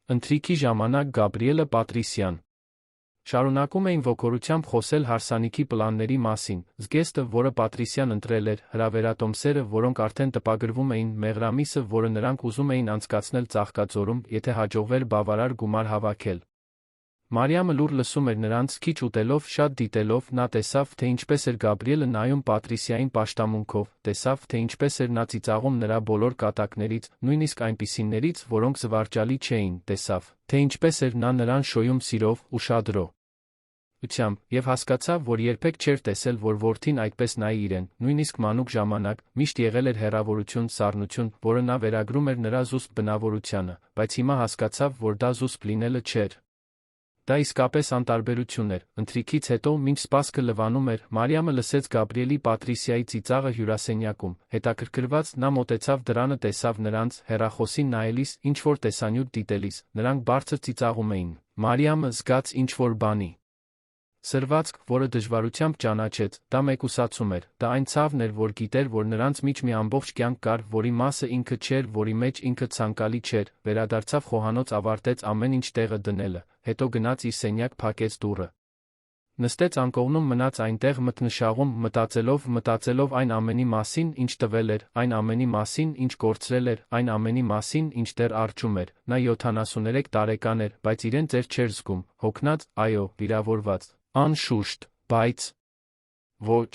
Ընթրիքի ժամանակ Գաբրիելը Պատրիսյան Շարունակում էին ոգորությամբ խոսել հարսանիքի պլանների մասին, զգեստը, որը Պատրիսյան ընտրել էր, հրավերատոմսերը, որոնք արդեն տպագրվում էին, մեղրամիսը, որը նրանք ուզում էին անցկացնել Ծաղկաձորում, եթե հաջողվեր բավարար գումար հավաքել։ Մարիամը լուռ լսում էր նրանց, քիչ ուտելով, շատ դիտելով, նա տեսավ, թե ինչպես էր Գաբրիելը նայում Պատրիսիային պաշտամունքով, տեսավ, թե ինչպես էր նա ծիծաղում նրա բոլոր կատակներից, նույնիսկ այնպիսիներից, որոնք զվարճալի չէին, տեսավ, թե ինչպես էր նա նրան շոյում սիրով, ուշադրությամբ, եւ հասկացավ, որ երբեք չէր տեսել, որ որդին այդպես նայի իրեն, նույնիսկ մանուկ ժամանակ, միշտ եղել էր հեռավորություն, սառնություն, որը նա վերագրում էր նրա զուսպ բնավորությանը, բայց հիմա հասկացավ, որ դա զուսպ լինելը չէր։ Դա իսկապես անտարբերություն էր, ընթրիքից հետո, մինչ սպասքը լվանում էր, Մարիամը լսեց Գաբրիելի Պատրիսիայի ծիծաղը հյուրասենյակում, հետաքրքրված, նա մոտեցավ դռանը տեսավ նրանց, հեռախոսին նայելիս, ինչ-որ տեսանյութ դիտելիս, նրանք բարձր ծիծաղում էին, Մարիամը զգաց ինչ-որ բանի սրվածք, որը դժվարությամբ ճանաչեց, դա մեկուսացում էր, դա այն ցավն էր, որ գիտեր, որ նրանց միջ մի ամբողջ կյանք կար, որի մասը ինքը չէր, որի մեջ ինքը ցանկալի չէր, վերադարձավ խոհանոց, ավարտեց ամեն ինչ տեղը դնելը, հետո գնաց իր սենյակ, փակեց դուռը։ Նստեց անկողնում, մնաց այնտեղ մթնշաղում, մտածելով այն ամենի մասին, ինչ տվել էր, այն ամենի մասին, ինչ կորցրել էր, այն ամենի մասին, ինչ դեռ առջում էր, նա 73 տարեկան էր, բայց իրեն ծեր չէր զգում, հոգնած, այո, վիրավորված, անշուշտ, բայց ոչ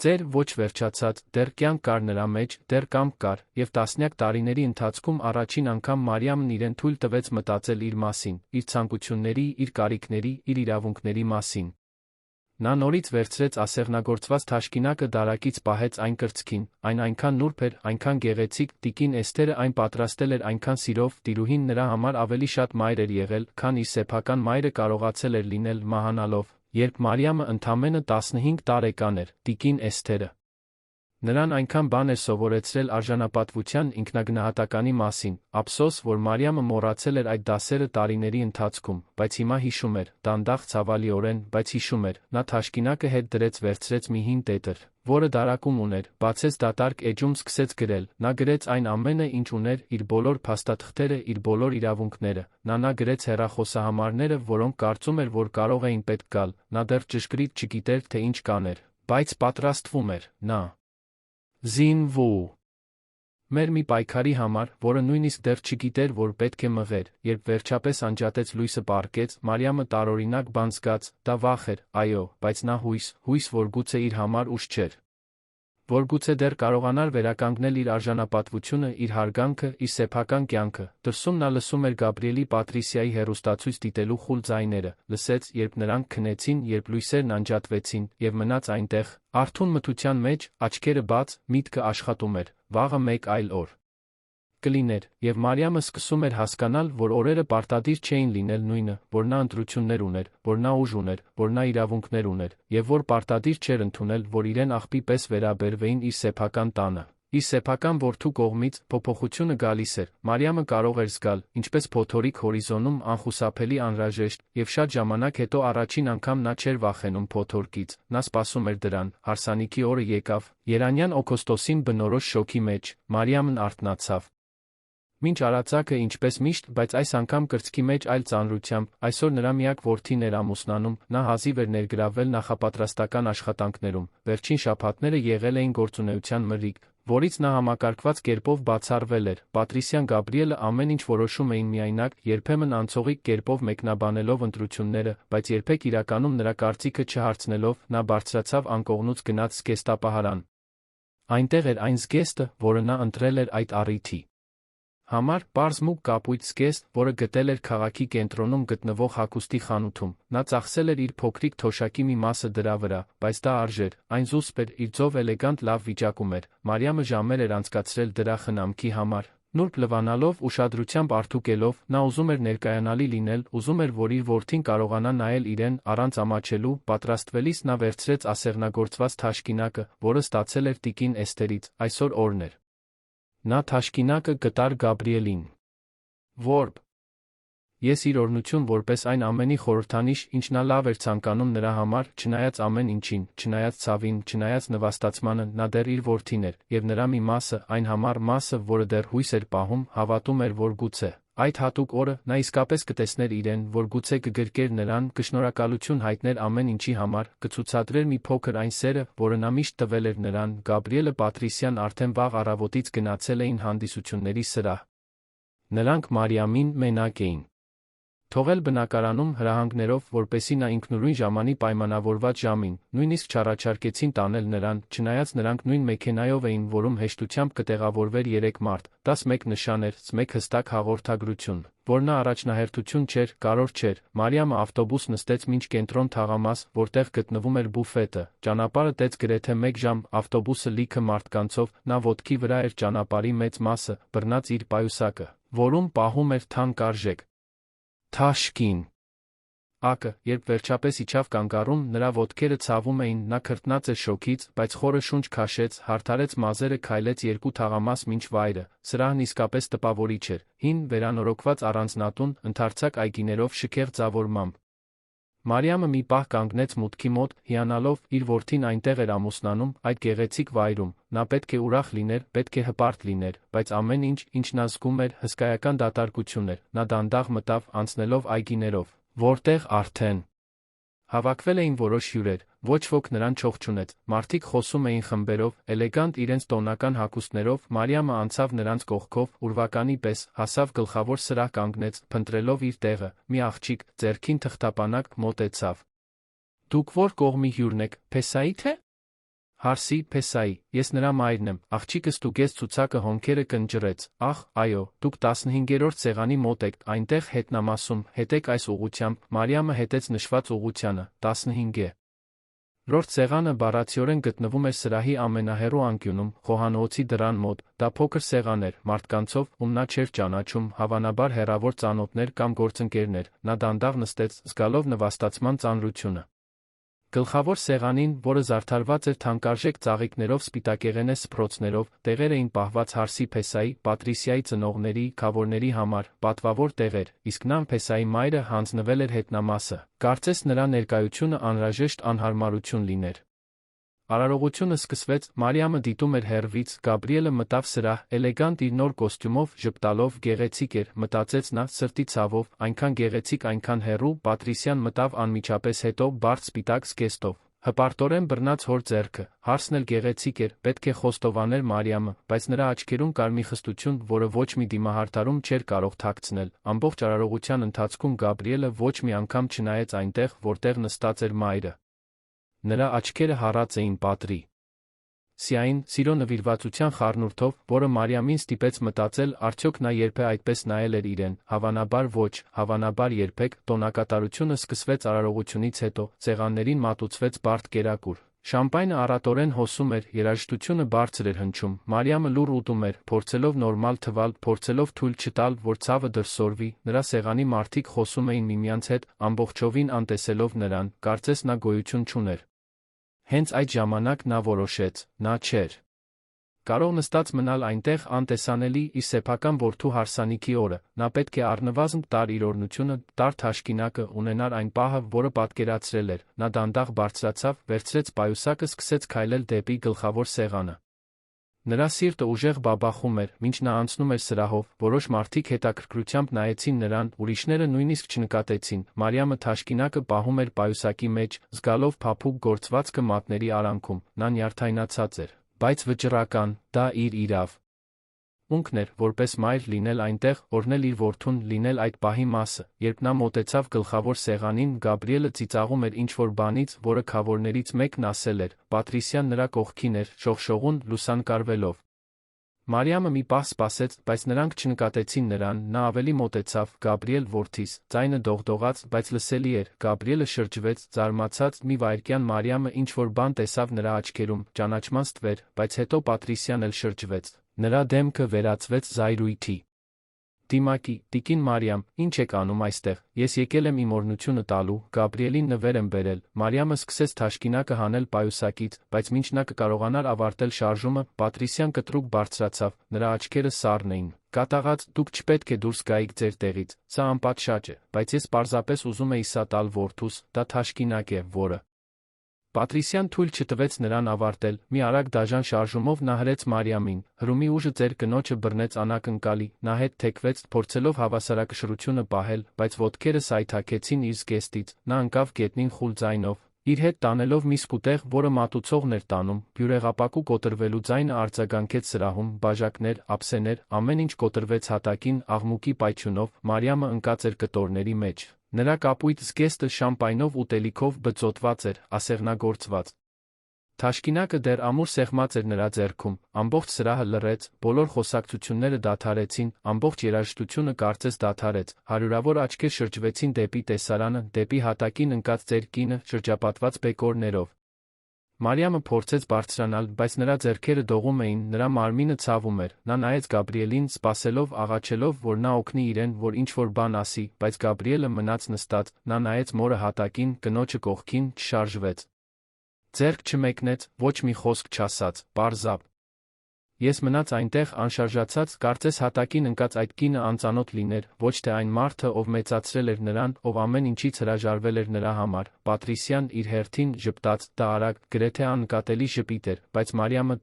ծեր, ոչ վերջացած, դեռ կյանք կար նրա մեջ, դեռ կամք կար, եւ տասնյակ տարիների ընթացքում առաջին անգամ Մարիամն իրեն թույլ տվեց մտածել իր մասին, իր ցանկությունների, իր կարիքների, իր իրավունքների մասին։ Նա նորից վերցրեց ասեղնագործված թաշկինակը, դարակից պահեց այն կրծքին, այն այնքան նուրբ էր, այնքան գեղեցիկ, տիկին Էսթերը այն պատրաստել էր այնքան սիրով, տիրուհին նրա համար ավելի շատ մայր էր եղել, քան իր սեփական մայրը կարողացել էր լինել, մահանալով, երբ Մարիամը ընդամենը 15 տարեկան էր, տիկին Էսթերը նրան այնքան բան էր սովորեցրել արժանապատվության, ինքնագնահատականի մասին, ափսոս, որ Մարիամը մոռացել էր այդ դասերը տարիների ընթացքում, բայց հիմա հիշում էր, դանդաղ ցավալիորեն, բայց հիշում էր, նա թաշկինակը հետ դրեց, վերցրեց մի հին տետր, որը դարակում ուներ, բացեց դատարկ էջում, սկսեց գրել, նա գրեց այն ամենը, ինչ ուներ, իր բոլոր փաստաթղթերը, իր բոլոր իրավունքները, նա գրեց հեռախոսահամարները, որոնք կարծում էր, որ կարող էին պետք գալ, նա դեռ ճշգրիտ չգիտեր, թե ինչ կաներ, բայց պատրաստվում էր, նա զինվու մեր մի պայքարի համար, որը նույնիսկ դեռ չգիտեր, որ պետք է մղեր, երբ վերջապես անջատեց լույսը, պառկեց, Մարիամը տարօրինակ բան զգաց, դա վախ էր, այո, բայց նա հույս, որ գուցե իր համար ուշ չէր, որ գուցե դեռ կարողանար վերականգնել իր արժանապատվությունը, իր հարգանքը, իր սեփական կյանքը։ Դրսում նա լսում էր Գաբրիելի Պատրիսիայի հեռուստացույց դիտելու խուլ ձայները, լսեց, երբ նրանք քնեցին, երբ լույսերն անջատվեցին, եւ մնաց այնտեղ, արթուն մթության մեջ, աչքերը բաց, միտքը աշխատում էր, վաղը մեկ այլ օր կլիներ, եւ Մարիամը սկսում էր հասկանալ, որ օրերը պարտադիր չէին լինել նույնը, որ նա ընտրություններ ուներ, որ նա ուժ ուներ, որ նա իրավունքներ ուներ, եւ որ պարտադիր չէր ընդունել, որ իրեն աղբի պես վերաբերվեին իր սեփական տանը։ Իր սեփական որդու կողմից փոփոխությունը գալիս էր, Մարիամը կարող էր զգալ, ինչպես փոթորիկ հորիզոնում, անխուսափելի, անհրաժեշտ, եւ շատ ժամանակ հետո առաջին անգամ նա չէր վախենում փոթորկից, նա սպասում էր դրան, հարսանիքի օրը եկավ, Երանյան օգոստոսին բնորոշ շոկի մեջ, Մարիամն արթնացավ։ Մինչ արածակը ինչպես միշտ, բայց այս անգամ կրծքի մեջ այլ ծանրությամբ, այսօր նրա միակ որդին էր ամուսնանում, նա հազիվ էր ներգրավվել նախապատրաստական աշխատանքներում, վերջին շաբաթները եղել էին գործունեության մրրիկ, որից նա համակարգված կերպով բացառվել էր, Պատրիսյան Գաբրիելը ամեն ինչ որոշում էին միայնակ, երբեմն անցողիկ կերպով մեկնաբանելով ընտրությունները, բայց երբեք իրականում նրա կարծիքը չհարցնելով, նա բարձրացավ անկողնուց գնաց զգեստապահարան։ Այնտեղ էր այն զգեստը, որը նա ընտրել էր այդ առիթի համար, պարզ մուգ կապույտ զգեստ, որը գտել էր քաղաքի կենտրոնում գտնվող հագուստի խանութում, նա ծախսել էր իր փոքրիկ թոշակի մի մասը դրա վրա, բայց դա արժեր, այն զուսպ էր, իր ձով էլեգանտ լավ վիճակում էր, Մարիամը ժամեր էր անցկացրել դրա խնամքի համար, նուրբ լվանալով, ուշադրությամբ արդուկելով, նա ուզում էր ներկայանալի լինել, ուզում էր, որ իր որդին կարողանա նայել իրեն, առանց ամաչելու, պատրաստվելիս նա վերցրեց ասեղնագործված թաշկինակը, որը ստացել էր տիկին Էսթերից, այսօր օրն էր։ Նա թաշկինակը գտար Գաբրիելին։ Որբ ես իր օրհնություն որպես այն ամենի խորհրդանիշ, ինչ նա լավ էր ցանկանում նրա համար, չնայած ամեն ինչին, չնայած ցավին, չնայած նվաստացմանը, նա դեռ իր որդին էր, եւ նրա մի մասը, այն համառ մասը, որը դեռ հույս էր պահում, հավատում էր, որ գուցե, Այդ հատուկ օրը նա իսկապես կտեսներ իրեն, որ գուցե կգրկեր նրան, կշնորհակալություն հայտներ ամեն ինչի համար, կցուցադրեր մի փոքր այն սերը, որը նա միշտ տվել էր նրան։ Գաբրիելը Պատրիսիան արդեն վաղ առավոտից գնացել էին հանդիսությունների սրահ։ Նրանք Մարիամին մենակ էին թողել բնակարանում հրահանգներով, որպեսզի նա ինքնուրույն ժամանի պայմանավորված ժամին, նույնիսկ չառաջարկեցին տանել նրան, չնայած նրանք նույն մեքենայով էին, որում հեշտությամբ կտեղավորվեր 3 մարդ, 11 նշան էր, 1 հստակ հաղորդագրություն, որ նա առաջնահերթություն չէր, կարևոր չէր։ Մարիամը ավտոբուս նստեց մինչ կենտրոն թաղամաս, որտեղ գտնվում էր բուֆետը, ճանապարհը տեց գրեթե 1 ժամ, ավտոբուսը լիքը մարդկանցով, նա ոտքի վրա էր ճանապարհի մեծ մասը, բռնած իր պայուսակը, որում պահում էր թանկարժեք թաշկին ակը, երբ վերջապես իջավ կանգառում, նրա ոտքերը ցավում էին, նա քրտնած էր շոքից, բայց խորը շունչ քաշեց, հարթարեց մազերը, քայլեց 2 թաղամաս մինչ վայրը։ Սրահն իսկապես տպավորիչ էր, հին, վերանորոգված առանձնատուն, ընդարձակ այգիներով, շքեղ ձավորմամբ։ Մարիամը մի պահ կանգնեց մուտքի մոտ, հիանալով, իր որդին այնտեղ էր ամուսնանում, այդ գեղեցիկ վայրում, նա պետք է ուրախ լիներ, պետք է հպարտ լիներ, բայց ամեն ինչ, ինչ նա զգում էր, հսկայական դատարկություն էր։ Նա դանդաղ մտավ, անցնելով այգիներով, որտեղ արդեն հավաքվել էին որոշ հյուրեր, ոչ ոք նրան չողջունեց, մարդիկ խոսում էին խմբերով, էլեգանտ իրենց տոնական հագուստներով, Մարիամը անցավ նրանց կողքով, ուրվականի պես, հասավ գլխավոր սրահ կանգնեց, փնտրելով իր տեղը, մի աղջիկ, ձեռքին թղթապանակ, մոտեցավ։ Դուք որ կողմի հյուրն եք, Փեսայի թե՞։ Հարսի, Փեսայի, ես նրա մայրն եմ, աղջիկը ստուգեց ցուցակը հոնքերը կնճռեց, ախ, այո, դուք 15-րդ սեղանի մոտ եք, այնտեղ հետնամասում, հետեք այս ուղղությամբ, Մարիամը հետեց նշված ուղղությանը, 15-րդ սեղանը բառացիորեն գտնվում էր սրահի ամենահեռու անկյունում, խոհանոցի դռան մոտ, դա փոքր սեղան էր, մարդկանցով, ում նա չէր ճանաչում, հավանաբար հեռավոր ծանոթներ կամ գործընկերներ, նա դանդաղ նստեց, զգալով նվաստացման ծանրությունը։ Գլխավոր սեղանին, որը զարդարված էր թանկարժեք ծաղիկներով, սպիտակեղենե սփռոցներով, տեղեր էին պահված Հարսի, Փեսայի, Պատրիսիայի ծնողների, քավորների համար, պատվավոր տեղեր, իսկ նա, Փեսայի մայրը, հանձնվել էր հետնամասը, կարծես նրա ներկայությունը անհրաժեշտ անհարմարություն լիներ։ Արարողությունը սկսվեց, Մարիամը դիտում էր հեռվից, Գաբրիելը մտավ սրահ, էլեգանտ իր նոր կոստյումով, ժպտալով, գեղեցիկ էր, մտածեց նա, սրտի ցավով, այնքան գեղեցիկ, այնքան հեռու, Պատրիսիան մտավ անմիջապես հետո, բարդ սպիտակ զգեստով, հպարտորեն բռնած հոր ձեռքը, Հարսն էլ գեղեցիկ էր, պետք է խոստովաներ Մարիամը, բայց նրա աչքերում կար մի խստություն, որը ոչ մի դիմահարդարում չէր կարող թաքցնել։ Ամբողջ արարողության ընթացքում Գաբրիելը ոչ մի անգամ չնայեց այնտեղ, որտեղ նստած էր մայրը։ Նրա աչքերը հառած էին պատրի սիային, սիրո նվիրվածության խառնուրդով, որը Մարիամին ստիպեց մտածել, արդյոք նա երբեք այդպես նայել էր իրեն, հավանաբար ոչ, հավանաբար երբեք։ Տոնակատարությունը սկսվեց արարողությունից հետո, սեղաններին մատուցվեց բարդ կերակուր։ Շամպայնը առատորեն հոսում էր, երաժշտությունը բարձր էր հնչում, Մարիամը լուռ ուտում էր, փորձելով նորմալ թվալ, փորձելով թույլ չտալ, որ ցավը դրսևորվի, նրա սեղանի մարդիկ խոսում էին միմյանց հետ, ամբողջովին անտեսելով նրան, կարծես նա գոյություն չուներ։ Հենց այդ ժամանակ նա որոշեց, նա չէր կարող նստած մնալ այնտեղ անտեսանելի իր սեփական որդու հարսանիքի օրը, նա պետք է առնվազն տար իր օրհնությունը, տար թաշկինակը, ունենար այն պահը, որը պատկերացրել էր, նա դանդաղ բարձրացավ, վերցրեց պայուսակը, սկսեց քայլել դեպի գլխավոր սեղանը։ Նրա սիրտը ուժեղ բաբախում էր, մինչ նա անցնում էր սրահով, որոշ մարդիկ հետաքրքրությամբ նայեցին նրան, ուրիշները նույնիսկ չնկատեցին, Մարիամը թաշկինակը պահում էր պայուսակի մեջ, զգալով փափուկ գործվածքը մատների արանքում, նա նյարդայնացած էր, բայց վճռական, դա իր իրավունքն էր, որպես մայր լինել այնտեղ, օրհնել իր որդուն, լինել այդ պահի մասը։ Երբ նա մոտեցավ գլխավոր սեղանին, Գաբրիելը ծիծաղում էր ինչ-որ բանից, որը քավորներից մեկն ասել էր, Պատրիսիան նրա կողքին էր, շողշողուն, լուսանկարվելով։ Մարիամը մի պահ սպասեց, բայց նրանք չնկատեցին նրան, նա ավելի մոտեցավ, Գաբրիել որդիս, ձայնը դողդողաց, բայց լսելի էր, Գաբրիելը շրջվեց, զարմացած, մի վայրկյան Մարիամը ինչ-որ բան տեսավ նրա աչքերում, ճանաչման ստվեր, բայց հետո Պատրիսիան էլ շրջվեց, նրա դեմքը վերածվեց զայրույթի դիմակի, տիկին Մարիամ, ինչ եք անում այստեղ, ես եկել եմ իմ օրհնությունը տալու, Գաբրիելին նվեր եմ բերել, Մարիամը սկսեց թաշկինակը հանել պայուսակից, բայց մինչ նա կկարողանար ավարտել շարժումը, Պատրիսիան կտրուկ բարձրացավ, նրա աչքերը սառն էին, կատաղած, դուք չպետք է դուրս գայիք ձեր տեղից, սա անպատշաճ է, բայց ես պարզապես ուզում էի սա տալ որդուս, դա թաշկինակ է, որը Պատրիսյան թույլ չտվեց նրան ավարտել, մի արագ դաժան շարժումով նա հրեց Մարիամին, Հռոմի ուժը ձեր կնոջը բռնեց անակնկալի, նա հետ թեքվեց, փորձելով հավասարակշռությունը պահել, բայց ոտքերը սայթաքեցին իր զգեստից, նա ընկավ գետնին խուլ ձայնով, իր հետ տանելով մի սկուտեղ, որը մատուցողն էր տանում, բյուրեղապակու կոտրվելու ձայնը արձագանքեց սրահում, բաժակներ, ափսեներ, ամեն ինչ կոտրվեց հատակին, աղմուկի պայթյունով, Մարիամը ընկած էր կտորների մեջ, նրա կապույտ զգեստը շամպայնով ուտելիքով բծոտված էր, ասեղնագործված։ Թաշկինակը դեռ ամուր սեղմած էր նրա ձեռքում, ամբողջ սրահը լռեց, բոլոր խոսակցությունները դադարեցին, ամբողջ երաժշտությունը կարծես դադարեց, հարյուրավոր աչքեր շրջվեցին դեպի տեսարանը, դեպի հատակին ընկած ծեր կինը, շրջապատված բեկորներով։ Մարիամը փորձեց բարձրանալ, բայց նրա ձեռքերը դողում էին, նրա մարմինը ցավում էր, նա նայեց Գաբրիելին, սպասելով, աղաչելով, որ նա օգնի իրեն, որ ինչ-որ բան ասի, բայց Գաբրիելը մնաց նստած, նա նայեց մորը հատակին, կնոջը կողքին, չշարժվեց։ Ձեռք չմեկնեց, ոչ մի խոսք չասաց, պարզապ։ Ես մնաց այնտեղ անշարժացած, կարծես հատակին ընկած այդ կինը անծանոթ լիներ, ոչ թե այն մարդը, ով մեծացրել էր նրան, ով ամեն ինչից հրաժարվել էր նրա համար։ Պատրիսյան իր հերթին ժպտաց, դա արագ, գրեթե աննկատելի ժպիտ էր, բայց Մարիամը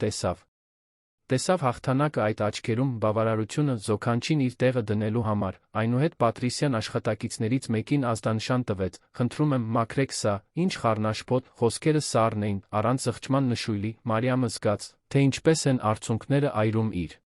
տեսավ հաղթանակը այդ աչքերում, բավարարությունը, զոքանչին իր տեղը դնելու համար, այնուհետ Պատրիսյան աշխատակիցներից մեկին ազդանշան տվեց, խնդրում եմ, մաքրեք սա, ինչ խառնաշփոթ, խոսքերը սառն էին, առանց զղջման նշույլի, Մարիամը զգաց, թե ինչպես են արցունքները այրում իր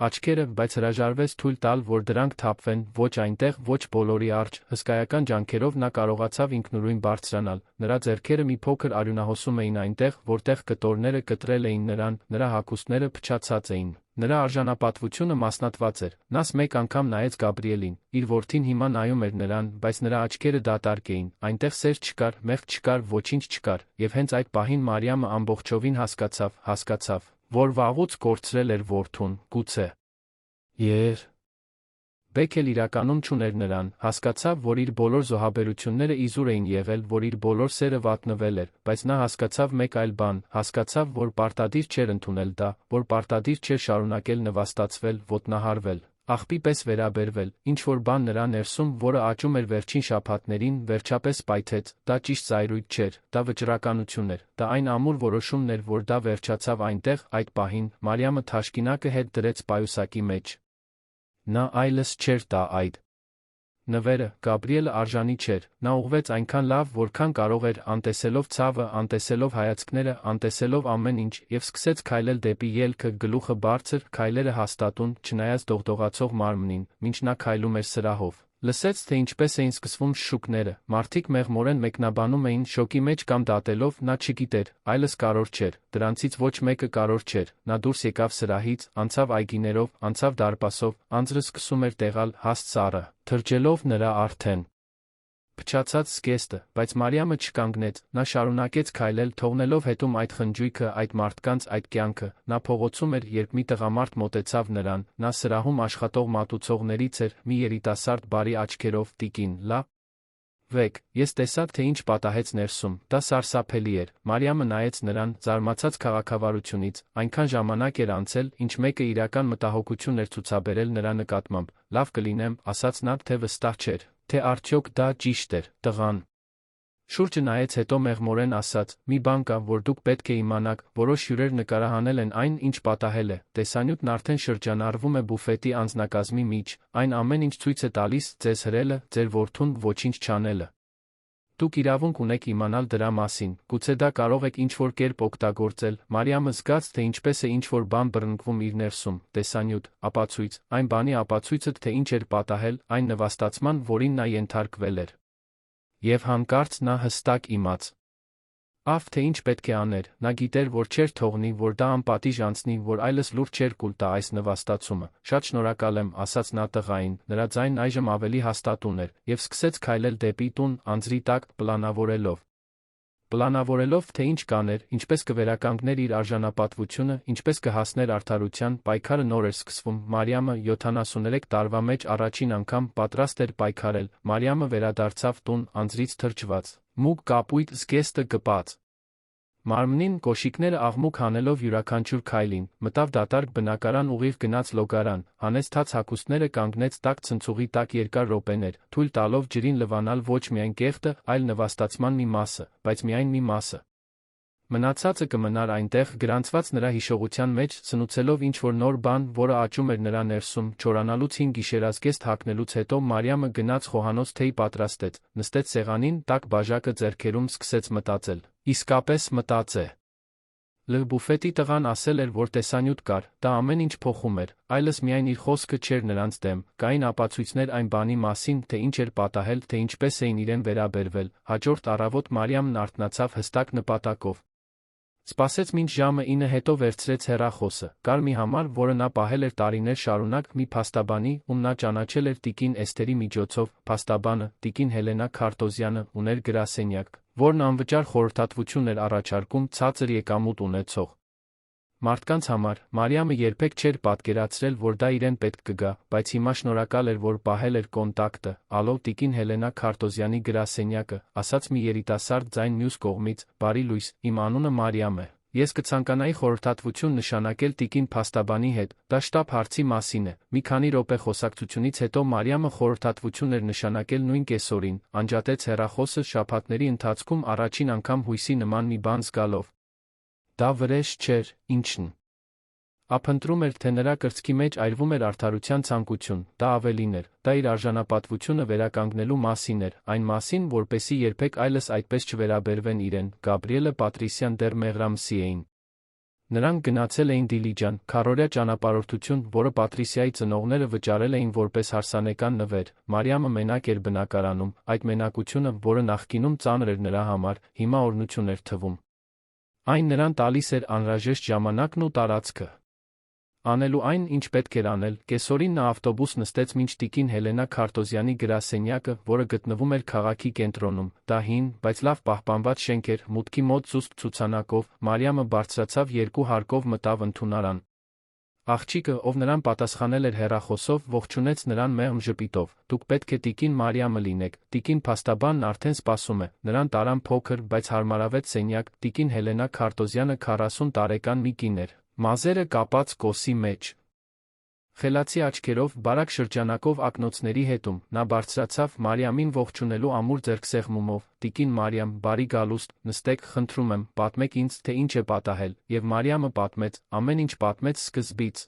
աչքերը, բայց հրաժարվեց թույլ տալ, որ դրանք թափվեն, ոչ այնտեղ, ոչ բոլորի առջ, հսկայական ջանքերով նա կարողացավ ինքնուրույն բարձրանալ, նրա ձեռքերը մի փոքր արյունահոսում էին այնտեղ, որտեղ կտորները կտրել էին նրան, նրա հագուստները փչացած էին, նրա արժանապատվությունը մասնատված էր, նա մեկ անգամ նայեց Գաբրիելին, իր որդին հիմա նայում էր նրան, բայց նրա աչքերը դատարկ էին, այնտեղ սեր չկար, մեղք չկար, ոչինչ չկար, եւ հենց այդ պահին Մարիամը ամբողջովին հասկացավ, որ վաղուց կորցրել էր որդուն, գուցե Բեկել իրականում չուներ նրան, հասկացավ, որ իր բոլոր զոհաբերությունները իզուր էին եղել, որ իր բոլոր սերը վատնվել էր, բայց նա հասկացավ մեկ այլ բան, հասկացավ, որ պարտադիր չէր ընդունել դա, որ պարտադիր չէր շարունակել նվաստացվել, ոտնահարվել, աղբի պես վերաբերվել, ինչ-որ բան նրա ներսում, որը աճում էր վերջին շաբաթներին, վերջապես պայթեց, դա ճիշտ զայրույթ չէր, դա վճռականություն էր, դա այն ամուր որոշումն էր, որ դա վերջացավ այնտեղ, այդ պահին, Մարիամը թաշկինակը հետ դրեց պայուսակի մեջ։ Նա այլս չէր տա այդ նվերը, Գաբրիելը արժանի չէր, նա ուղղվեց այնքան լավ, որքան կարող էր, անտեսելով ցավը, անտեսելով հայացքները, անտեսելով ամեն ինչ, եւ սկսեց քայլել դեպի ելքը, գլուխը բարձր, քայլերը հաստատուն, չնայած դողդողացող մարմնին, մինչ նա քայլում էր սրահով։ Լսեց, թե ինչպես էին սկսվում շշուկները, մարդիկ մեղմորեն մեկնաբանում էին շոկի մեջ կամ դատելով, նա չգիտեր, այլս կարոր չէր, դրանցից ոչ մեկը կարոր չէր, նա դուրս եկավ սրահից, անցավ այգիներով, անցավ դարպասով, անձրը սկսում էր տեղալ հաստ սառը, թրջելով նրա արդեն փչացած զգեստը, բայց Մարիամը չկանգնեց, նա շարունակեց քայլել, թողնելով հետում այդ խնջույքը, այդ մարդկանց, այդ կյանքը, նա փողոցում էր, երբ մի տղամարդ մոտեցավ նրան, նա սրահում աշխատող մատուցողներից էր, մի երիտասարդ բարի աչքերով, տիկին, Վեք, ես տեսա, թե ինչ պատահեց ներսում, դա սարսափելի էր, Մարիամը նայեց նրան, զարմացած քաղաքավարությունից, այնքան ժամանակ էր անցել, ինչ մեկը իրական մտահոգություն էր ցուցաբերել նրա նկատմամբ, լավ կլինեմ, ասաց նա, թե վստահ չէր, թե արդյոք դա ճիշտ էր, տղան շուրջը նայեց, հետո մեղմորեն ասաց, մի բան կա, որ դուք պետք է իմանաք, որոշ հյուրեր նկարահանել են այն, ինչ պատահել է, տեսանյութն արդեն շրջանառվում է բուֆետի անձնակազմի մեջ, այն ամեն ինչ ցույց է տալիս, ձեզ հրելը, ձեր որդուն ոչինչ չանելը։ Դուք իրավունք ունեք իմանալ դրա մասին, գուցե դա կարող եք ինչ-որ կերպ օգտագործել, Մարիամը զգաց, թե ինչպես է ինչ-որ բան բռնկվում իր ներսում, տեսանյութ, ապացույց, այն բանի ապացույցը, թե ինչ էր պատահել, այն նվաստացման, որին նա ենթարկվել էր։ Եվ հանկարծ նա հստակ իմաց, թե ինչ պետք է աներ, նա գիտեր, որ չէր թողնի, որ դա անպատիժ անցնի, որ այլս լուր չէր կուլ տա այս նվաստացումը, շատ շնորհակալ եմ, ասաց նա տղային, նրա ձայնն այժմ ավելի հաստատուն էր, եւ սկսեց քայլել դեպի տուն, անձրի տակ, պլանավորելով, թե ինչ կաներ, ինչպես կվերականգներ իր արժանապատվությունը, ինչպես կհասներ արդարության, պայքարը նոր էր սկսվում, Մարիամը 73 տարվա մեջ առաջին անգամ պատրաստ էր պայքարել, Մարիամը վերադարձավ տուն, անձրից թրջված, մուգ կապույտ զգեստը գպած մարմնին, կոշիկները աղմուկ հանելով յուրաքանչյուր քայլին, մտավ դատարկ բնակարան, ուղիղ գնաց լոգարան, հանեց թաց հագուստները, կանգնեց տաք ցնցուղի տակ երկար րոպեներ, թույլ տալով ջրին լվանալ ոչ միայն կեղտը, այլ նվաստացման մի մասը, բայց միայն մի մասը։ Մնացածը կմնար այնտեղ գրանցված նրա հիշողության մեջ, սնուցելով ինչ-որ նոր բան, որը աճում էր նրա ներսում։ Չորանալուց 5 գիշերազգեստ հագնելուց հետո Մարիամը գնաց խոհանոց թեյ պատրաստեց, նստեց սեղանին, տաք բաժակը ձեռքերում սկսեց մտածել։ Իսկապես մտածե։ Բուֆետի տղան ասել էր, որ տեսանյութ կար, դա ամեն ինչ փոխում էր, այլս միայն իր խոսքը չէր նրանց դեմ, կային ապացույցներ այն բանի մասին, թե ինչ էր պատահել, թե ինչպես էին իրեն վերաբերվել։ Հաջորդ առավոտ Մարիամն արթնացավ հստակ նպատակով։ Սպասեց մինչ ժամը 9 հետո վերցրեց հեռախոսը։ Կար մի համար, որը նա պահել էր տարիներ շարունակ մի փաստաբանի, ում նա ճանաչել էր տիկին Էսթերի միջոցով։ Փաստաբանը, տիկին Հելենա Քարտոզյանը, ուներ գրասենյակ, որն անվճար խորհրդատվություն էր առաջարկում ցածր եկամուտ ունեցող մարդկանց համար։ Մարիամը երբեք չէր պատկերացրել, որ դա իրեն պետք կգա, բայց հիմա շնորհակալ էր, որ պահել էր կոնտակտը։ Ալո, տիկին Հելենա Քարտոզյանի գրասենյակը, ասաց մի երիտասարդ ձայն մյուս կողմից, բարի լույս, իմ անունը Մարիամ է։ Ես կցանկանայի խորհրդատվություն նշանակել տիկին փաստաբանի հետ, դա շտապ հարցի մասին է։ Մի քանի րոպե խոսակցությունից հետո Մարիամը խորհրդատվություն էր նշանակել նույն կեսօրին, անջատեց հեռախոսը շաբաթների ընթացքում առաջին անգամ հույսի նման մի բան զգալով։ Դա վրեժ չէր, ինչն ապընտրում էր, թե նրա կրծքի մեջ այրվում էր արդարության ցանկություն, դա ավելին էր, դա իր արժանապատվությունը վերականգնելու մասին էր, այն մասին, որպեսզի երբեք այլս այդպես չվերաբերվեն իրեն։ Գաբրիելը Պատրիսյան դեռ մեղրամսի էին։ Նրանք գնացել էին Դիլիջան, քառօրյա ճանապարհորդություն, որը Պատրիսիայի ծնողները վճարել էին որպես հարսանեկան նվեր։ Մարիամը մենակ էր բնակարանում, այդ մենակությունը, որը նախկինում ծանր էր նրա համար, հիմա օրհնություն էր թվում։ Այն նրան տալիս էր անհրաժեշտ ժամանակն ու տարածքը։ Անելու այն, ինչ պետք էր անել, կեսօրին նա ավտոբուս նստեց մինչ տիկին Հելենա Քարտոզյանի գրասենյակը, որը գտնվում էր քաղաքի կենտրոնում։ Դա հին, բայց լավ պահպանված շենք էր, մուտքի մոտ զուսպ ցուցանակով։ Մարիամը բարձրացավ երկու հարկով մտավ ընդունարան։ Աղջիկը, ով նրան պատասխանել էր հեռախոսով, ողջունեց նրան մեղմ ժպիտով։ Դուք պետք է տիկին Մարիամը լինեք, տիկին փաստաբանն արդեն սպասում է։ Նրան տարան փոքր, բայց հարմարավետ սենյակ, տիկին Հելենա Քարտոզյանը 40 տարեկան մի կին էր, մազերը կապած կոսի մեջ։ Խելացի աչքերով, բարակ շրջանակով ակնոցների հետում, նա բարձրացավ Մարիամին ողջունելու ամուր ձեռքսեղմումով։ Տիկին Մարիամ, բարի գալուստ, նստեք, խնդրում եմ, պատմեք ինձ, թե ինչ է պատահել։ Եվ Մարիամը պատմեց, ամեն ինչ պատմեց սկզբից։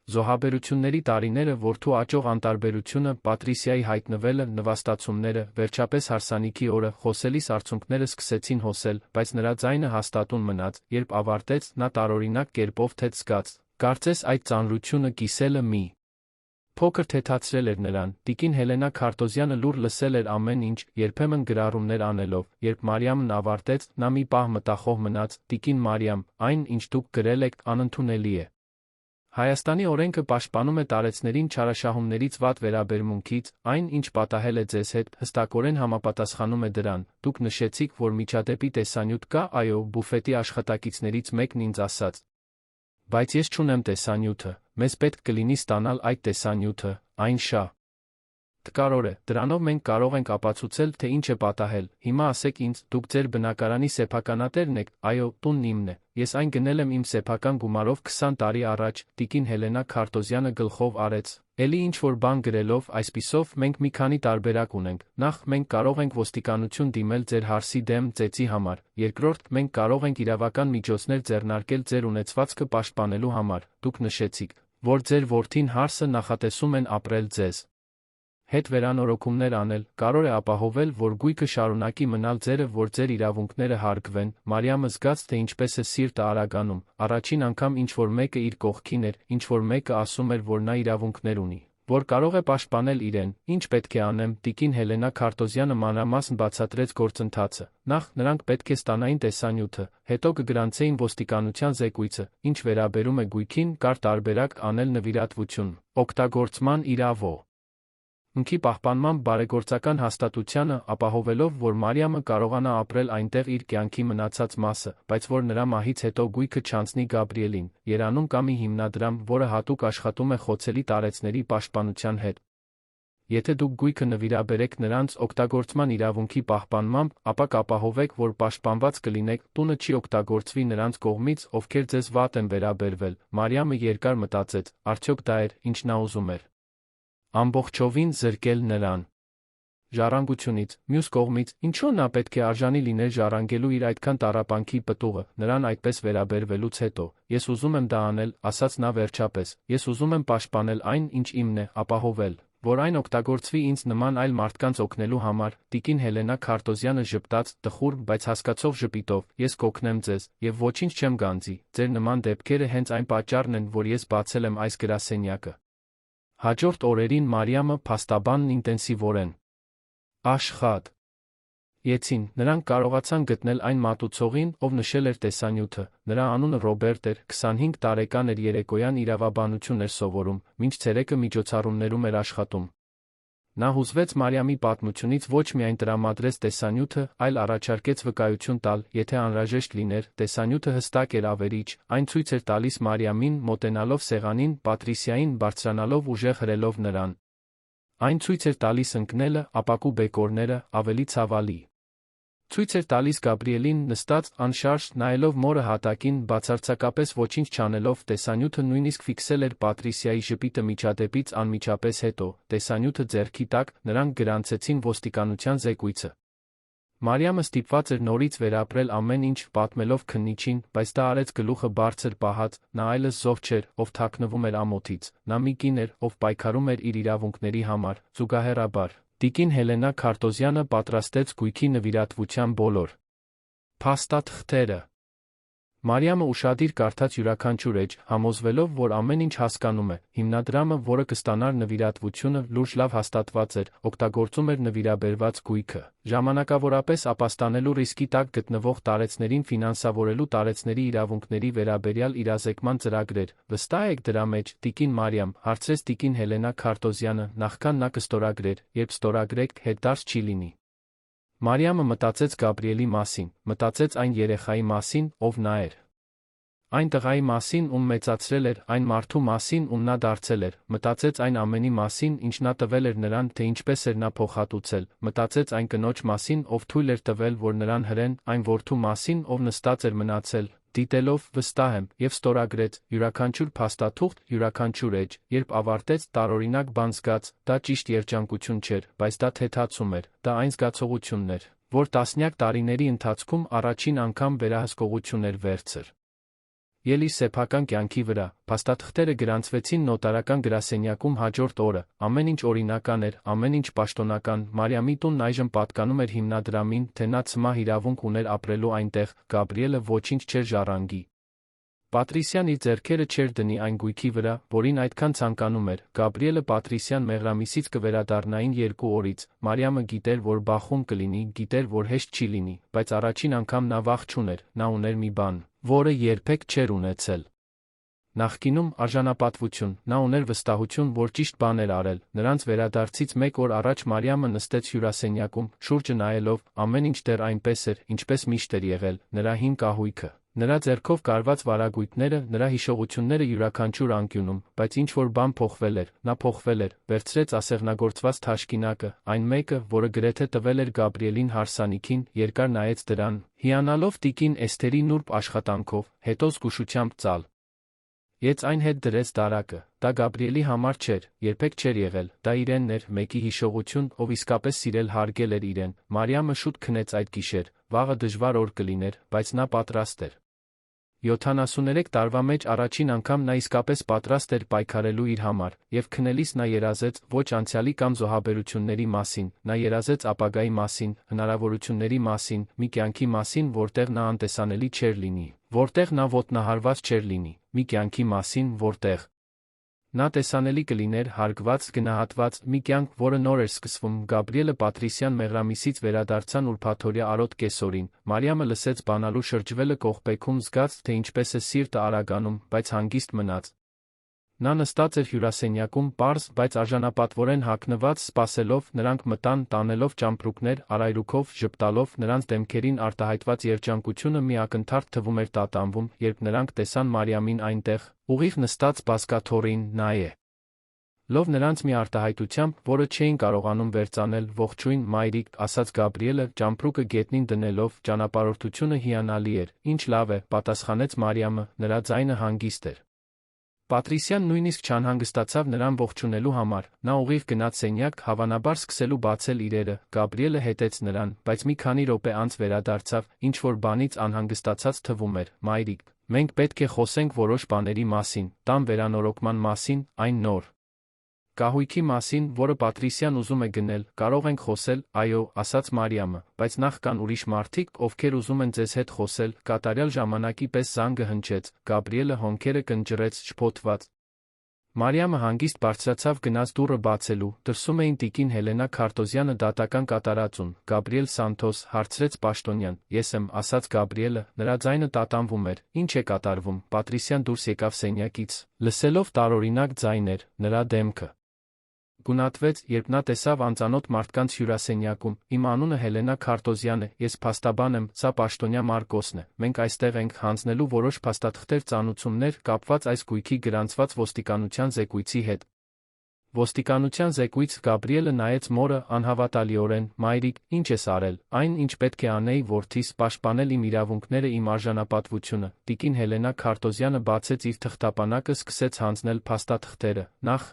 Զոհաբերությունների տարիները, որդու աճող անտարբերությունը, Պատրիսիայի հայտնվելը, նվաստացումները, վերջապես հարսանիքի օրը, խոսելիս արցունքները սկսեցին հոսել, բայց նրա ձայնը հաստատուն մնաց, երբ ավարտեց, նա տարօրինակ կերպով թեթ զգաց։ Կարծես այդ ծանրությունը կիսելը մի փոքր թեթացրել էր նրան։ Տիկին Հելենա Քարտոզյանը լուռ լսել էր ամեն ինչ, երբեմն գրառումներ անելով։ Երբ Մարիամն ավարտեց, նա մի պահ մտախոհ մնաց։ Տիկին Մարիամ, այն, ինչ դուք գրել եք, անընդունելի է։ Հայաստանի օրենքը պաշտպանում է տարեցներին չարաշահումներից վատ վերաբերմունքից, այն, ինչ պատահել է ձեզ հետ, հստակորեն համապատասխանում է դրան։ Դուք նշեցիք, որ միջադեպի տեսանյութ կա, այո, բուֆետի աշխատակիցներից մեկն ինձ ասաց։ Բայց ես չունեմ տեսանյութը, մեզ պետք կլինի ստանալ այդ տեսանյութը, այն տկարոր է, դրանով մենք կարող ենք ապացուցել, թե ինչ է պատահել։ Հիմա ասեք ինձ, դուք ձեր բնակարանի սեփականատերն եք, այո, տունն իմն է, ես այն գնել եմ իմ սեփական գումարով 20 տարի առաջ, տիկին Հելենա Քարտոզյանը գլխով արեց, էլի ինչ-որ բան գրելով, այսպիսով, մենք մի քանի տարբերակ ունենք, նախ, մենք կարող ենք ոստիկանություն դիմել ձեր հարսի դեմ ծեծի համար, երկրորդ, մենք կարող ենք իրավական միջոցներ ձեռնարկել ձեր ունեցվածքը պաշտպանելու համար, դուք նշեցիք, որ ձեր որդին հարսը նախատեսում են ապրել ձեզ հետ վերանորոգումներ անել, կարող է ապահովել, որ գույքը շարունակի մնալ ձերը, որ ձեր իրավունքները հարգվեն։ Մարիամը զգաց, թե ինչպես է սիրտը արագանում, առաջին անգամ ինչ-որ մեկը իր կողքին էր, ինչ-որ մեկը ասում էր, որ նա իրավունքներ ունի, որ կարող է պաշտպանել իրեն։ Ինչ պետք է անեմ, տիկին Հելենա Քարտոզյանը մանրամասն բացատրեց գործընթացը։ Նախ, նրանք պետք է ստանային տեսանյութը, հետո կգրանցեին ոստիկանության զեկույցը, ինչ վերաբերում է գույքին, կար տարբերակ անել նվիրատվություն, օգտագործման իրավունքի պահպանմամբ բարեգործական հաստատությանը, ապահովելով, որ Մարիամը կարողանա ապրել այնտեղ իր կյանքի մնացած մասը, բայց որ նրա մահից հետո գույքը չանցնի Գաբրիելին։ Երանում կա մի հիմնադրամ, որը հատուկ աշխատում է խոցելի տարեցների պաշտպանության հետ։ Եթե դուք գույքը նվիրաբերեք նրանց օգտագործման իրավունքի պահպանմամբ, ապա կապահովեք, որ պաշտպանված կլինեք, տունը չի օգտագործվի նրանց կողմից, ովքեր ձեզ վատ են վերաբերվել։ Մարիամը երկար մտածեց, արդյոք դա էր, ինչ նա ուզում էր։ Ամբողջովին զրկել նրան։ ժառանգությունից, մյուս կողմից, ինչու նա պետք է արժանի լիներ ժառանգելու իր այդքան տառապանքի պտուղը, նրան այդպես վերաբերվելուց հետո, ես ուզում եմ դա անել, ասաց նա վերջապես, ես ուզում եմ պաշտպանել այն, ինչ իմն է, ապահովել, որ այն օգտագործվի ինձ նման այլ մարդկանց օգնելու համար, տիկին Հելենա Քարտոզյանը ժպտաց, տխուր, բայց հասկացող ժպիտով, ես կօգնեմ ձեզ, եւ ոչինչ չեմ գանձի, ձեր նման դեպքերը հենց այն պատճառն են, որ ես բացել եմ այս գրասենյակը։ Հաջորդ օրերին Մարիամը փաստաբանն ինտենսիվորեն աշխատեց։ Նրանք կարողացան գտնել այն մատուցողին, ով նշել էր տեսանյութը, նրա անունը Ռոբերտ էր, 25 տարեկան էր, երեկոյան իրավաբանություն էր սովորում, մինչ ցերեկը միջոցառումներում էր աշխատում։ Նա հուզվեց Մարիամի պատմությունից, ոչ միայն տրամադրեց տեսանյութը, այլ առաջարկեց վկայություն տալ, եթե անհրաժեշտ լիներ, տեսանյութը հստակ էր ավերիչ, այն ցույց էր տալիս Մարիամին, մոտենալով սեղանին, Պատրիսիային բարձրանալով ուժեղ հրելով նրան։ Այն ցույց էր տալիս ընկնելը, ապակու բեկորները, ավելի ցավալի։ Ցույց էր տալիս Գաբրիելին նստած, անշարժ, նայելով մորը հատակին, բացարձակապես ոչինչ չանելով, տեսանյութը նույնիսկ ֆիքսել էր Պատրիսիայի ժպիտը միջադեպից անմիջապես հետո, տեսանյութը ձեռքի տակ, նրանք գրանցեցին ոստիկանության զեկույցը։ Մարիամը ստիպված էր նորից վերապրել ամեն ինչ, պատմելով քննիչին, բայց դա արեց գլուխը բարձր պահած, նա այլս զոհ չէր, ով թաքնվում էր ամոթից, նա մի կին էր, ով պայքարում էր իր իրավունքների համար, զուգահեռաբար։ Տիկին Հելենա Քարտոզյանը պատրաստեց գույքի նվիրատվության բոլոր փաստաթղթերը։ Մարիամը ուշադիր կարդաց յուրաքանչյուր էջ, համոզվելով, որ ամեն ինչ հասկանում է, հիմնադրամը, որը կստանար նվիրատվությունը, լուրջ լավ հաստատված էր, օգտագործում էր նվիրաբերված գույքը, ժամանակավորապես ապաստանելու ռիսկի տակ գտնվող տարեցներին ֆինանսավորելու տարեցների իրավունքների վերաբերյալ իրազեկման ծրագրեր, վստահ եք դրա մեջ, տիկին Մարիամ, հարցրեց տիկին Հելենա Քարտոզյանը, նախքան նա կստորագրեր, երբ ստորագրեք, հետդարձ չի լինի։ Մարիամը մտածեց Գաբրիելի մասին, մտածեց այն երեխայի մասին, ով նա էր։ Այն տղայի մասին, ում մեծացրել էր, այն մարդու մասին, ում նա դարձել էր, մտածեց այն ամենի մասին, ինչ նա տվել էր նրան, թե ինչպես էր նա փոխհատուցել, մտածեց այն կնոջ մասին, ով թույլ էր տվել, որ նրան հրեն, այն որդու մասին, ով նստած էր մնացել, դիտելով, վստահ եմ, և ստորագրեց, յուրաքանչյուր փաստաթուղթ, յուրաքանչյուր էջ, երբ ավարտեց, տարօրինակ բան զգաց, դա ճիշտ երջանկություն չէր, բայց դա թեթացում էր, դա այն զգացողությունն էր, որ տասնյակ տարիների ընթացքում առաջին անգամ վերահսկողություն էր վերցր ելի սեփական կյանքի վրա, փաստաթղթերը գրանցվեցին նոտարական գրասենյակում հաջորդ օրը, ամեն ինչ օրինական էր, ամեն ինչ պաշտոնական, Մարիամի տունն այժմ պատկանում էր հիմնադրամին, թե նա ցմահ իրավունք ուներ ապրելու այնտեղ, Գաբրիելը ոչինչ չէր ժառանգի։ Պատրիսյան իր ձեռքերը չէր դնի այն գույքի վրա, որին այդքան ցանկանում էր, Գաբրիելը Պատրիսյան մեղրամիսից կվերադառնային 2 օրից, Մարիամը գիտեր, որ բախում կլինի, գիտեր, որ հեշտ չի լինի, բայց առաջին անգամ նա վախ չուներ, նա ուներ մի բան, որը երբեք չէր ունեցել։ Նախկինում արժանապատվություն, նա ուներ վստահություն, որ ճիշտ բան էր արել, նրանց վերադարձից 1 օր առաջ Մարիամը նստեց հյուրասենյակում, շուրջը նայելով, ամեն ինչ դեռ այնպես էր, ինչպես միշտ էր եղել, նրա հին կահույքը, նրա ձեռքով կարված վարագույտները, նրա հիշողությունները յուրաքանչյուր անկյունում, բայց ինչ-որ բան փոխվել էր, նա փոխվել էր, վերցրեց ասեղնագործված թաշկինակը, այն մեկը, որը գրեթե տվել էր Գաբրիելին հարսանիքին, երկար նայեց դրան, հիանալով տիկին Էսթերի նուրբ աշխատանքով, հետո զգուշությամբ ծալ Եց այն հետ դրեց դարակը, դա Գաբրիելի համար չէր, երբեք չէր եղել, դա իրենն էր, մեկի հիշողություն, ով իսկապես սիրել հարգել էր իրեն, Մարիամը շուտ քնեց այդ գիշեր, վաղը դժվար օր կլիներ, բայց նա պատրաստ էր։ 73 տարվա մեջ առաջին անգամ նա իսկապես պատրաստ էր պայքարելու իր համար, և քնելիս նա երազեց ոչ անցյալի կամ զոհաբերությունների մասին, նա երազեց ապագայի մասին, հնարավորությունների մասին, մի կյանքի մասին, որտեղ նա անտեսանելի չէր լինի, որտեղ նա ոտնահարված չէր լինի, մի կյանքի մասին, որտեղ նա տեսանելի կլիներ, հարգված, գնահատված, մի կյանք, որը նոր էր սկսվում, Գաբրիելը Պատրիսյան մեղրամիսից վերադարձան ուրբաթօրյա արոտ կեսօրին, Մարիամը լսեց բանալու շրջվելը կողպեքում, զգաց, թե ինչպես է սիրտը արագանում, բայց հանգիստ մնաց։ Նա նստած էր հյուրասենյակում, պարզ, բայց արժանապատվորեն հագնված, սպասելով, նրանք մտան, տանելով ճամպրուկներ, արայրուքով, ժպտալով, նրանց դեմքերին արտահայտված երջանկությունը մի ակնթարթ թվում էր տատանվում, երբ նրանք տեսան Մարիամին այնտեղ, ուղիղ նստած բազկաթոռին, նայե լով նրանց մի արտահայտությամբ, որը չէին կարողանում վերծանել, ողջույն, մայրիկ, ասաց Գաբրիելը, ճամպրուկը գետնին դնելով, ճանապարհորդությունը հիանալի էր, ինչ լավ է, պատասխանեց Մարիամը, նրա ձայնը հանգիստ էր։ Պատրիսյան նույնիսկ չանհանգստացավ նրան ողջունելու համար, նա ուղիղ գնաց սենյակ, հավանաբար սկսելու բացել իրերը, Գաբրիելը հետեց նրան, բայց մի քանի րոպե անց վերադարձավ, ինչ-որ բանից անհանգստացած թվում էր, մայրիկ, մենք պետք է խոսենք որոշ բաների մասին, տան վերանորոգման մասին, այն նոր կահույքի մասին, որը Պատրիսյան ուզում է գնել, կարող ենք խոսել, այո, ասաց Մարիամը, բայց նախ կան ուրիշ մարդիկ, ովքեր ուզում են ձեզ հետ խոսել, կատարյալ ժամանակի պես զանգը հնչեց, Գաբրիելը հոնքերը կնճռեց, շփոթված։ Մարիամը հանգիստ բարձրացավ գնաց դուռը բացելու, դրսում էին տիկին Հելենա Քարտոզյանը դատական կատարածուն, Գաբրիել Սանթոս, հարցրեց պաշտոնյան, ես եմ, ասաց Գաբրիելը, նրա ձայնը տատանվում էր, ինչ է կատարվում, Պատրիսյան դուրս եկավ սենյակից, լսելով տարօրինակ ձայներ, նրա դեմքը գունատվեց, երբ նա տեսավ անծանոթ մարդկանց հյուրասենյակում, իմ անունը Հելենա Քարտոզյան է, ես փաստաբան եմ, սա պաշտոնյա Մարկոսն է, մենք այստեղ ենք հանձնելու որոշ փաստաթղթեր ծանուցումներ կապված այս գույքի գրանցված ոստիկանության զեկույցի հետ։ Ոստիկանության զեկույց Գաբրիելը նայեց մորը անհավատալիորեն, մայրիկ, ինչ ես արել, այն ինչ պետք է անեի որդիս, պաշտպանել իմ իրավունքները, իմ արժանապատվությունը, տիկին Հելենա Քարտոզյանը բացեց իր թղթապանակը, սկսեց հանձնել փաստաթղթերը, նախ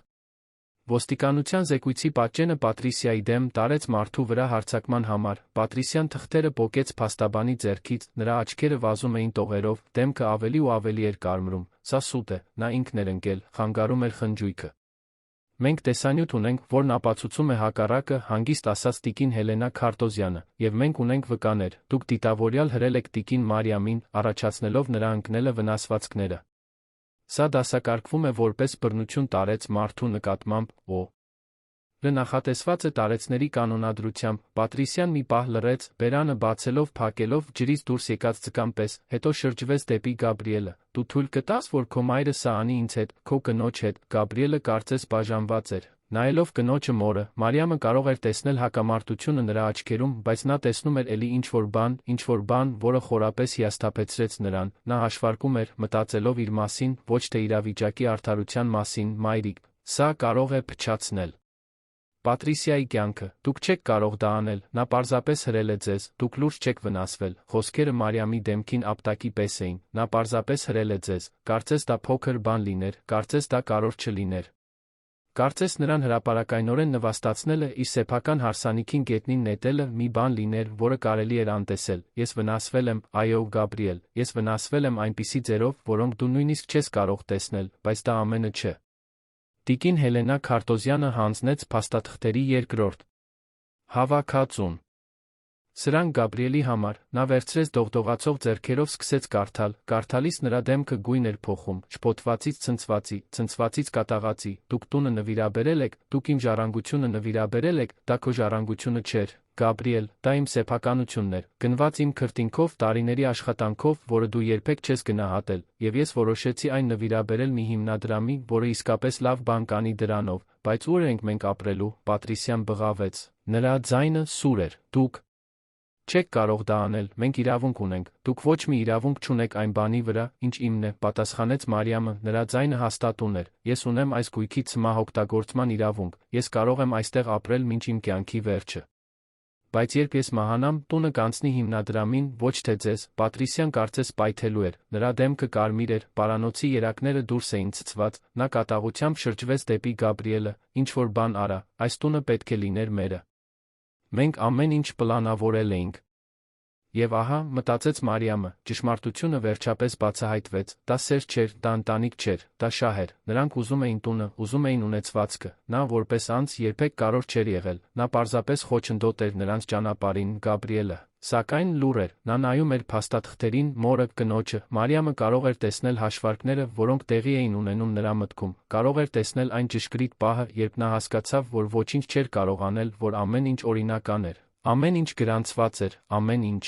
ոստիկանության զեկույցի պատճենը Պատրիսիայի դեմ տարեց մարդու վրա հարձակման համար, Պատրիսյան թղթերը պոկեց փաստաբանի ձեռքից, նրա աչքերը վազում էին տողերով, դեմքը ավելի ու ավելի էր կարմրում, սա սուտ է, նա ինքն էր ընկել, խանգարում էր խնջույքը։ Մենք տեսանյութ ունենք, որն ապացուցում է հակառակը, հանգիստ ասաց տիկին Հելենա Քարտոզյանը, եւ մենք ունենք վկաներ, դուք դիտավորյալ հրել եք տիկին Մարիամին, առաջացնելով նրա ընկնելը վնասվածքները։ Սա դասակարգվում է որպես բռնություն տարեց մարդու նկատմամբ, նախատեսված է տարեցների կանոնադրությամբ, Պատրիսյան մի պահ լռեց, բերանը բացելով փակելով ջրից դուրս եկած ձկան պես, հետո շրջվեց դեպի Գաբրիելը, դու թույլ կտաս, որ քո մայրը սա անի ինձ հետ, քո կնոջ հետ, Գաբրիելը կարծես բաժանված էր, նայելով կնոջը մորը, Մարիամը կարող էր տեսնել հակամարտությունը նրա աչքերում, բայց նա տեսնում էր էլի ինչ-որ բան, որը խորապես հիասթափեցրեց նրան, նա հաշվարկում էր, մտածելով իր մասին, ոչ թե իրավիճակի արդարության մասին, մայրիկ, սա կարող է փչացնել Պատրիսիայի կյանքը, դուք չեք կարող դա անել, նա պարզապես հրել է ձեզ, դուք լուրջ չեք վնասվել, խոսքերը Մարիամի դեմքին ապտակի պես էին, նա պարզապես հրել է ձեզ, կարծես դա փոքր բան լիներ, կարծես դա կարող չլիներ։ Կարծես նրան հրապարակայնորեն նվաստացնելը, իր սեփական հարսանիքին գետնին նետելը մի բան լիներ, որը կարելի էր անտեսել, ես վնասվել եմ, այո, Գաբրիել, ես վնասվել եմ այնպիսի ձերով, որոնք դու նույնիսկ չես կարող տեսնել, բայց դա ամենը չէ։ Տիկին Հելենա Քարտոզյանը հանձնեց փաստաթղթերի երկրորդ հավաքածուն։ Սրանք Գաբրիելի համար, նա վերցրեց դողդողացող ձեռքերով սկսեց կարդալիս նրա դեմքը գույն էր փոխում, շփոթվածից ցնցվածի, ցնցվածից կատաղածի, դուք տունը նվիրաբերել եք, դուք իմ ժառանգությունը նվիրաբերել եք, դա քո ժառանգությունը չէր, Գաբրիել, դա իմ սեփականությունն էր, գնված իմ քրտինքով, տարիների աշխատանքով, որը դու երբեք չես գնահատել, եւ ես որոշեցի այն նվիրաբերել մի հիմնադրամի, որը իսկապես լավ բան կանի դրանով, բայց ուր ենք մենք ապրելու, Պատրիսյան բղավեց, նրա ձայնը սուր էր, դուք չեք կարող դա անել, մենք իրավունք ունենք, դուք ոչ մի իրավունք չունեք այն բանի վրա, ինչ իմն է, պատասխանեց Մարիամը, նրա ձայնը հաստատուն էր, ես ունեմ այս գույքի ցմահօգտագործման իրավունք, ես կարող եմ այստեղ ապրել մինչ իմ կյանքի վերջը։ Բայց երբ ես մահանամ, տունը կանցնի հիմնադրամին, ոչ թե ձեզ, Պատրիսյան կարծես պայթելու էր, նրա դեմքը կարմիր էր, պարանոցի երակները դուրս էին ցցված, նա կատաղությամբ շրջվեց դեպի Գաբրիելը, ինչ-որ բան արա, այս տունը պետք է լիներ մերը։ Մենք ամեն ինչ պլանավորել էինք։ Եվ ահա, մտածեց Մարիամը, ճշմարտությունը վերջապես բացահայտվեց, դա սեր չէր, դա ընտանիք չէր, դա շահ էր, նրանք ուզում էին տունը, ուզում էին ունեցվածքը, նա որպես անձ երբեք կարող չէր եղել, նա պարզապես խոչընդոտ էր նրանց ճանապարհին, Գաբրիելը, սակայն լուռ էր, նա նայում էր փաստաթղթերին, մորը, կնոջը, Մարիամը կարող էր տեսնել հաշվարկները, որոնք տեղի էին ունենում նրա մտքում, կարող էր տեսնել այն ճշգրիտ պահը, երբ նա հասկացավ, որ ոչինչ չէր կարող անել, որ ամեն ինչ օրինական էր, ամեն ինչ գրանցված էր, ամեն ինչ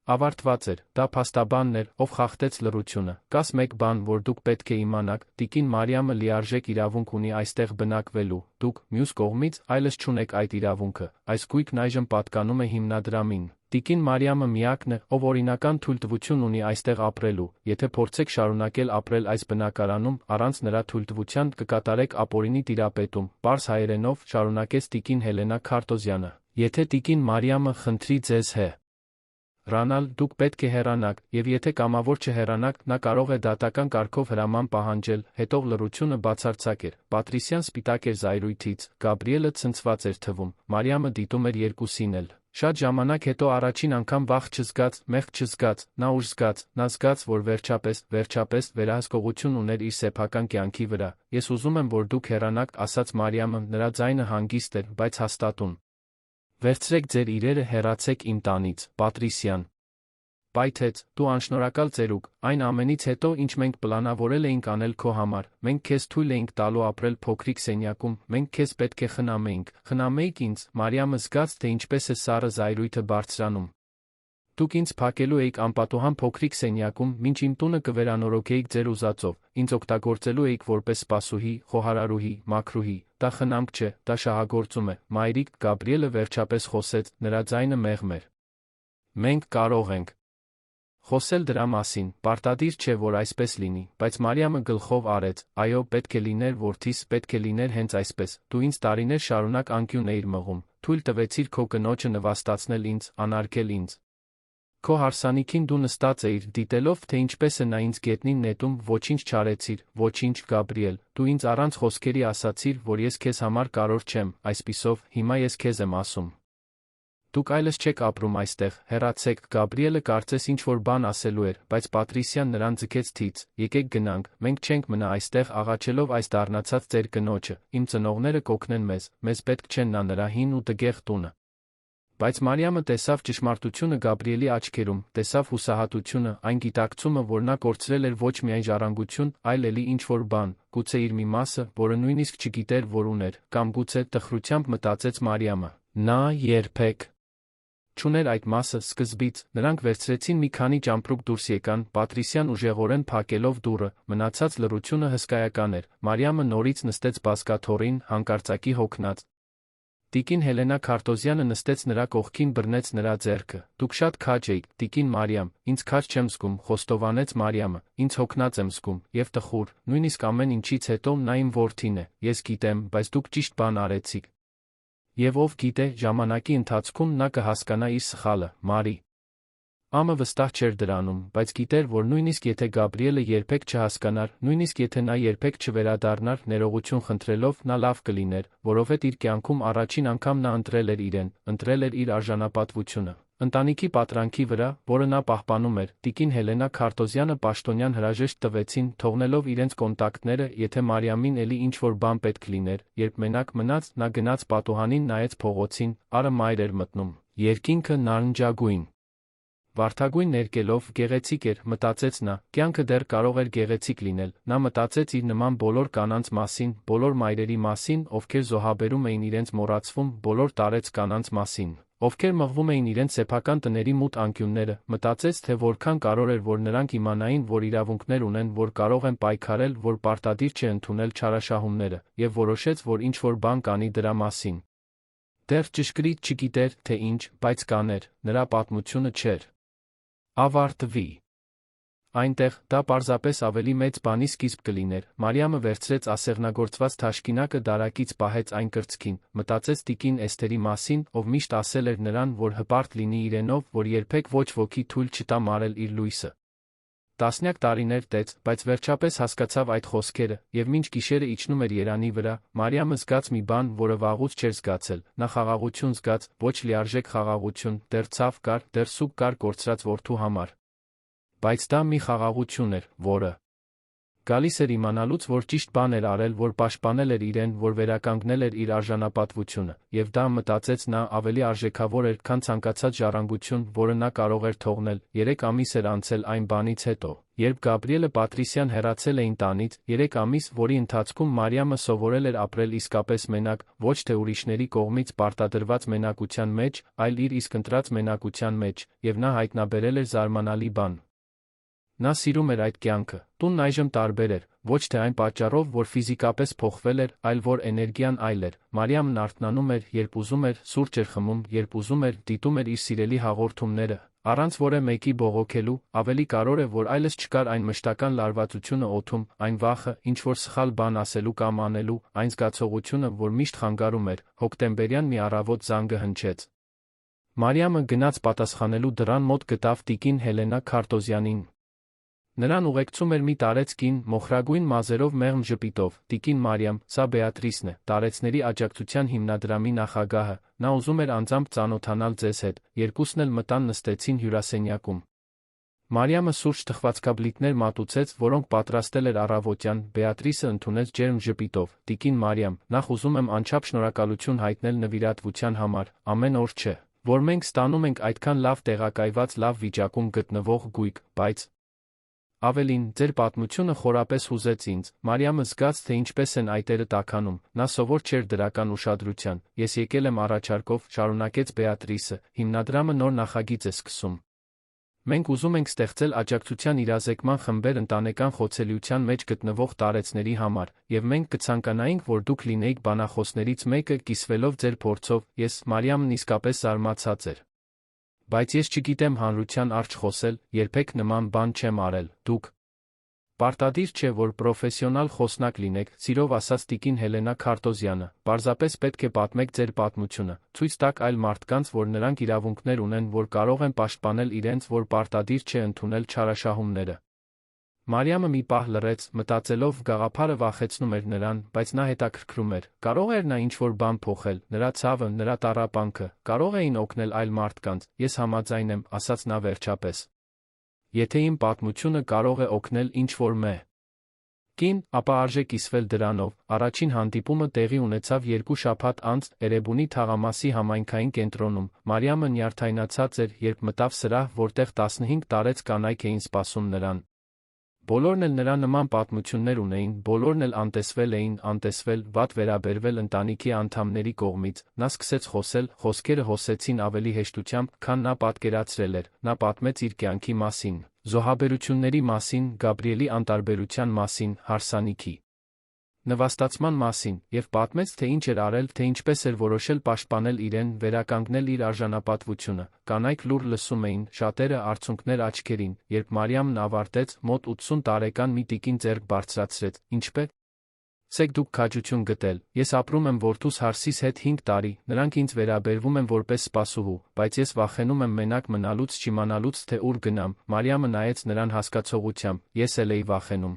ավարտված էր, դա փաստաբանն էր, ով խախտեց լռությունը, կաս մեկ բան, որ դուք պետք է իմանաք, տիկին Մարիամը լիարժեք իրավունք ունի այստեղ բնակվելու, դուք, մյուս կողմից, այլս չունեք այդ իրավունքը, այս գույքն այժմ պատկանում է հիմնադրամին, տիկին Մարիամը միակն է, ով օրինական թույլտվություն ունի այստեղ ապրելու, եթե փորձեք շարունակել ապրել այս բնակարանում, առանց նրա թույլտվության կկատարեք ապօրինի տիրապետում, պարզ հայերենով շարունակեց տիկին Հելենա Քարտոզյանը, եթե տիկին Մարիամը խնդրի ձեզ Ռանալ, դուք պետք է հեռանաք, եւ եթե կամավոր չհեռանաք, նա կարող է դատական կարգով հրաման պահանջել, հետո լռությունը բացարձակ էր, Պատրիսյան սպիտակ էր զայրույթից, Գաբրիելը ցնցված էր թվում, Մարիամը դիտում էր երկուսին էլ։ Շատ ժամանակ հետո առաջին անգամ վախ չզգաց, մեղք չզգաց, նա ուժ զգաց, նա զգաց, որ վերջապես վերահսկողություն ուներ իր սեփական կյանքի վրա։ Ես ուզում եմ, որ դուք հեռանաք, ասաց Մարիամը, նրա ձայնը հանգիստ էր, բայց հաստատուն։ Վերցրեք ձեր իրերը, հեռացեք իմ տանից, Պատրիսյան։ Պայթեց, դու անշնորհակալ ծերուկ, այն ամենից հետո, ինչ մենք պլանավորել էինք անել քո համար, մենք քեզ թույլ էինք տալու ապրել փոքրիկ սենյակում, մենք քեզ պետք է խնամեինք ինձ, Մարիամը զգաց, թե ինչպես է սառը զայրույթը բարձրանում։ Դուք ինձ փակելու էիք անպատուհան փոքրիկ սենյակում, մինչ իմ տունը կվերանորոգեիք ձեր ուզածով, ինձ օգտագործելու էիք որպես սպասուհի, խոհարարուհի, մաքրուհի, դա խնամք չէ, դա շահագործում է, մայրիկ, Գաբրիելը վերջապես խոսեց, նրա ձայնը մեղմ էր։ Մենք կարող ենք խոսել դրա մասին, պարտադիր չէ, որ այսպես լինի, բայց Մարիամը գլխով արեց, այո, պետք է լիներ, որդիս, պետք է լիներ հենց այսպես, դու ինձ տարիներ շարունակ անկյուն էիր մղում, թույլ տվեցիր քո կնոջը նվաստացնել ինձ, անարգել ինձ։ Քո հարսանիքին դու նստած էիր, դիտելով, թե ինչպես է նա ինձ գետնին նետում, ոչինչ չարեցիր, ոչինչ, Գաբրիել, դու ինձ առանց խոսքերի ասացիր, որ ես քեզ համար կարոր չեմ, այսպիսով, հիմա ես քեզ եմ ասում։ Դուք այլս չեք ապրում այստեղ, հեռացեք, Գաբրիելը կարծես ինչ-որ բան ասելու էր, բայց Պատրիսյան նրան ձգեց թից, եկեք գնանք, մենք չենք մնա այստեղ աղաչելով այս դառնացած ծեր կնոջը, իմ ծնողները կօգնեն մեզ պետք չեն նրա հին ու տգեղ տունը։ Բայց Մարիամը տեսավ ճշմարտությունը Գաբրիելի աչքերում, տեսավ հուսահատությունը, այն գիտակցումը, որ նա կորցրել էր ոչ միայն ժառանգություն, այլ էլի ինչ-որ բան, գուցե իր մի մասը, որը նույնիսկ չգիտեր, որ ուներ, կամ գուցե տխրությամբ մտածեց Մարիամը, նա երբեք չուներ այդ մասը սկզբից, նրանք վերցրեցին մի քանի ճամպրուկ դուրս եկան, Պատրիսյան ուժեղորեն փակելով դուռը, մնացած լռությունը հսկայական էր, Մարիամը նորից նստեց բազկաթոռին, հանկարծակի հոգնած։ Տիկին Հելենա Քարտոզյանը նստեց նրա կողքին, բռնեց նրա ձեռքը, դուք շատ քաջ էիք, տիկին Մարիամ, ինձ քաջ չեմ զգում, խոստովանեց Մարիամը, ինձ հոգնած եմ զգում, և տխուր, նույնիսկ ամեն ինչից հետո նա իմ որդին է, ես գիտեմ, բայց դուք ճիշտ բան արեցիք։ Եվ ով գիտե, ժամանակի ընթացքում նա կհասկանա իր սխալը, Մարի։ Ամը վստահ չէր դրանում, բայց գիտեր, որ նույնիսկ եթե Գաբրիելը երբեք չհասկանար, նույնիսկ եթե նա երբեք չվերադառնար, ներողություն խնդրելով, նա լավ կլիներ, որովհետև իր կյանքում առաջին անգամ նա ընտրել էր իրեն, ընտրել էր իր արժանապատվությունը։ Ընտանիքի պատրանքի վրա, որը նա պահպանում էր, տիկին Հելենա Քարտոզյանը պաշտոնյան հրաժեշտ տվեցին, թողնելով իրենց կոնտակտները, եթե Մարիամին էլի ինչ-որ բան պետք լիներ, երբ մենակ մնաց, նա գնաց պատուհանին, նայեց փողոցին, առը մայր էր մտնում, երկինքը նարնջագույն։ Վարդագույն ներկելով, գեղեցիկ էր, մտածեց նա, կյանքը դեռ կարող էր գեղեցիկ լինել, նա մտածեց իր նման բոլոր կանանց մասին, բոլոր մայրերի մասին, ովքեր զոհաբերում էին իրենց մոռացվում, բոլոր տարեց կանանց մասին, ովքեր մղվում էին իրենց սեփական տների մութ անկյունները, մտածեց, թե որքան կարևոր էր, որ նրանք իմանային, որ իրավունքներ ունեն, որ կարող են պայքարել, որ պարտադիր չէ ընդունել չարաշահումները, եւ որոշեց, որ ինչ-որ բան կանի դրա մասին։ Դեռ ճշգրիտ չգիտեր, թե ինչ, բայց կաներ, նրա պատմությունը չէր ավարտվի։ Այնտեղ, դա պարզապես ավելի մեծ բանի սկիզբ կլիներ, Մարիամը վերցրեց ասեղնագործված թաշկինակը դարակից պահեց այն կրծքին, մտածեց տիկին Էսթերի մասին, ով միշտ ասել էր նրան, որ հպարտ լինի իրենով, որ երբեք ոչ ոքի թույլ չտա մարել իր լույսը։ Տասնյակ տարիներ տեց, բայց վերջապես հասկացավ այդ խոսքերը, եւ մինչ գիշերը իջնում էր Երանի վրա, Մարիամը զգաց մի բան, որը վաղուց չէր զգացել, նա խաղաղություն զգաց, ոչ լիարժեք խաղաղություն, դեռ ցավ կար, դեռ սուգ կար կորցրած որդու համար։ Բայց դա մի խաղաղություն էր, որը գալիս էր իմանալուց, որ ճիշտ բան էր արել, որ պաշտպանել էր իրեն, որ վերականգնել էր իր արժանապատվությունը, եւ դա, մտածեց նա, ավելի արժեքավոր էր, քան ցանկացած ժառանգություն, որը նա կարող էր թողնել։ 3 ամիս էր անցել այն բանից հետո, երբ Գաբրիելը Պատրիսյան հեռացել էին տանից, 3 ամիս, որի ընթացքում Մարիամը սովորել էր ապրել իսկապես մենակ, ոչ թե ուրիշների կողմից պարտադրված մենակության մեջ, այլ իր իսկ ընտրած մենակության մեջ, եւ նա հայտնաբերել էր զարմանալի բան։ Նա սիրում էր այդ կյանքը, տունն այժմ տարբեր էր, ոչ թե այն պատճառով, որ ֆիզիկապես փոխվել էր, այլ որ էներգիան այլ էր, Մարիամն արթնանում էր, երբ ուզում էր, սուրճ էր խմում, երբ ուզում էր, դիտում էր իր սիրելի հաղորդումները, առանց որը մեկի բողոքելու, ավելի կարևոր է, որ այլս չկար այն մշտական լարվածությունը օդում, այն վախը, ինչ-որ սխալ բան ասելու կամ անելու, այն զգացողությունը, որ միշտ խանգարում էր, հոկտեմբերյան մի առավոտ զանգը հնչեց։ Մարիամը գնաց պատասխանելու դռան մոտ գտավ տիկին Հելենա Քարտոզյանին։ Նրան ուղեկցում էր մի տարեց կին, մոխրագույն մազերով մեղմ ժպիտով։ Տիկին Մարիամ, սա Բեատրիսն է, տարեցների աջակցության հիմնադրամի նախագահը, նա ուզում էր անձամբ ծանոթանալ ձեզ հետ։ Երկուսն էլ մտան նստեցին հյուրասենյակում։ Մարիամը սուրճ թխվածքաբլիթներ մատուցեց, որոնք պատրաստել էր առավոտյան։ Բեատրիսը ընդունեց ջերմ ժպիտով։ Տիկին Մարիամ, նախ ուզում եմ անչափ շնորհակալություն հայտնել նվիրատվության համար, ամեն օր չէ, որ մենք ստանում ենք այդքան լավ տեղակայված լավ վիճակում գտնվող գույք, բայց ավելին, ձեր պատմությունը խորապես հուզեց ինձ։ Մարիամը զգաց, թե ինչպես են այտերը տաքանում, նա սովոր չէր դրական ուշադրության։ Ես եկել եմ առաջարկով, շարունակեց Բեատրիսը, հիմնադրամը նոր նախագիծ է սկսում։ Մենք ուզում ենք ստեղծել աջակցության իրազեկման խմբեր ընտանեկան խոցելիության մեջ գտնվող տարեցների համար, եւ մենք կցանկանայինք, որ դուք լինեիք բանախոսներից մեկը, կիսվելով ձեր փորձով։ Ես, Մարիամն իսկապես զարմացած էր։ Բայց ես չգիտեմ հանրության առջ խոսել, երբեք նման բան չեմ արել, դուք պարտադիր չէ, որ պրոֆեսիոնալ խոսնակ լինեք, սիրով ասաց տիկին Հելենա Քարտոզյանը, պարզապես պետք է պատմեք ձեր պատմությունը, ցույց տաք այլ մարդկանց, որ նրանք իրավունքներ ունեն, որ կարող են պաշտպանել իրենց, որ պարտադիր չէ ընդունել չարաշահումները։ Մարիամը մի պահ լռեց, մտածելով, գաղափարը վախեցնում էր նրան, բայց նա հետաքրքրում էր, կարող էր նա ինչ-որ բան փոխել, նրա ցավը, նրա տառապանքը, կարող էին օգնել այլ մարդկանց, ես համաձայն եմ, ասաց նա վերջապես։ Եթե իմ պատմությունը կարող է օգնել ինչ-որ կին, ապա արժե կիսվել դրանով։ Առաջին հանդիպումը տեղի ունեցավ 2 շաբաթ անց Էրեբունի թաղամասի համայնքային կենտրոնում։ Մարիամը նյարդայնացած էր, երբ մտավ սրահ, որտեղ 15 տարեց կանայք էին սպասում նրան։ Բոլորն էլ նրա նման պատմություններ ունեին, բոլորն էլ անտեսվել, վատ վերաբերվել ընտանիքի անդամների կողմից։ Նա սկսեց խոսել, խոսքերը հոսեցին ավելի հեշտությամբ, քան նա պատկերացրել էր։ Նա պատմեց իր կյանքի մասին, զոհաբերությունների մասին, Գաբրիելի անտարբերության մասին, հարսանիքի նվաստացման մասին, եւ պատմեց, թե ինչ էր արել, թե ինչպես էր որոշել պաշտպանել իրեն, վերականգնել իր արժանապատվությունը։ Կանայք լուռ լսում էին, շատերը արցունքներ աչքերին, երբ Մարիամն ավարտեց, մոտ 80 տարեկան մի տիկին ձեռք բարձրացրեց։ Ինչպե՞ս եք դուք քաջություն գտել։ Ես ապրում եմ որդուս Հարսիս հետ 5 տարի, նրանք ինձ վերաբերվում են որպես սպասուհու, բայց ես վախենում եմ մենակ մնալուց, չիմանալուց, թե ուր գնամ։ Մարիամը նայեց նրան հասկացողությամբ, ես էլ էի վախենում։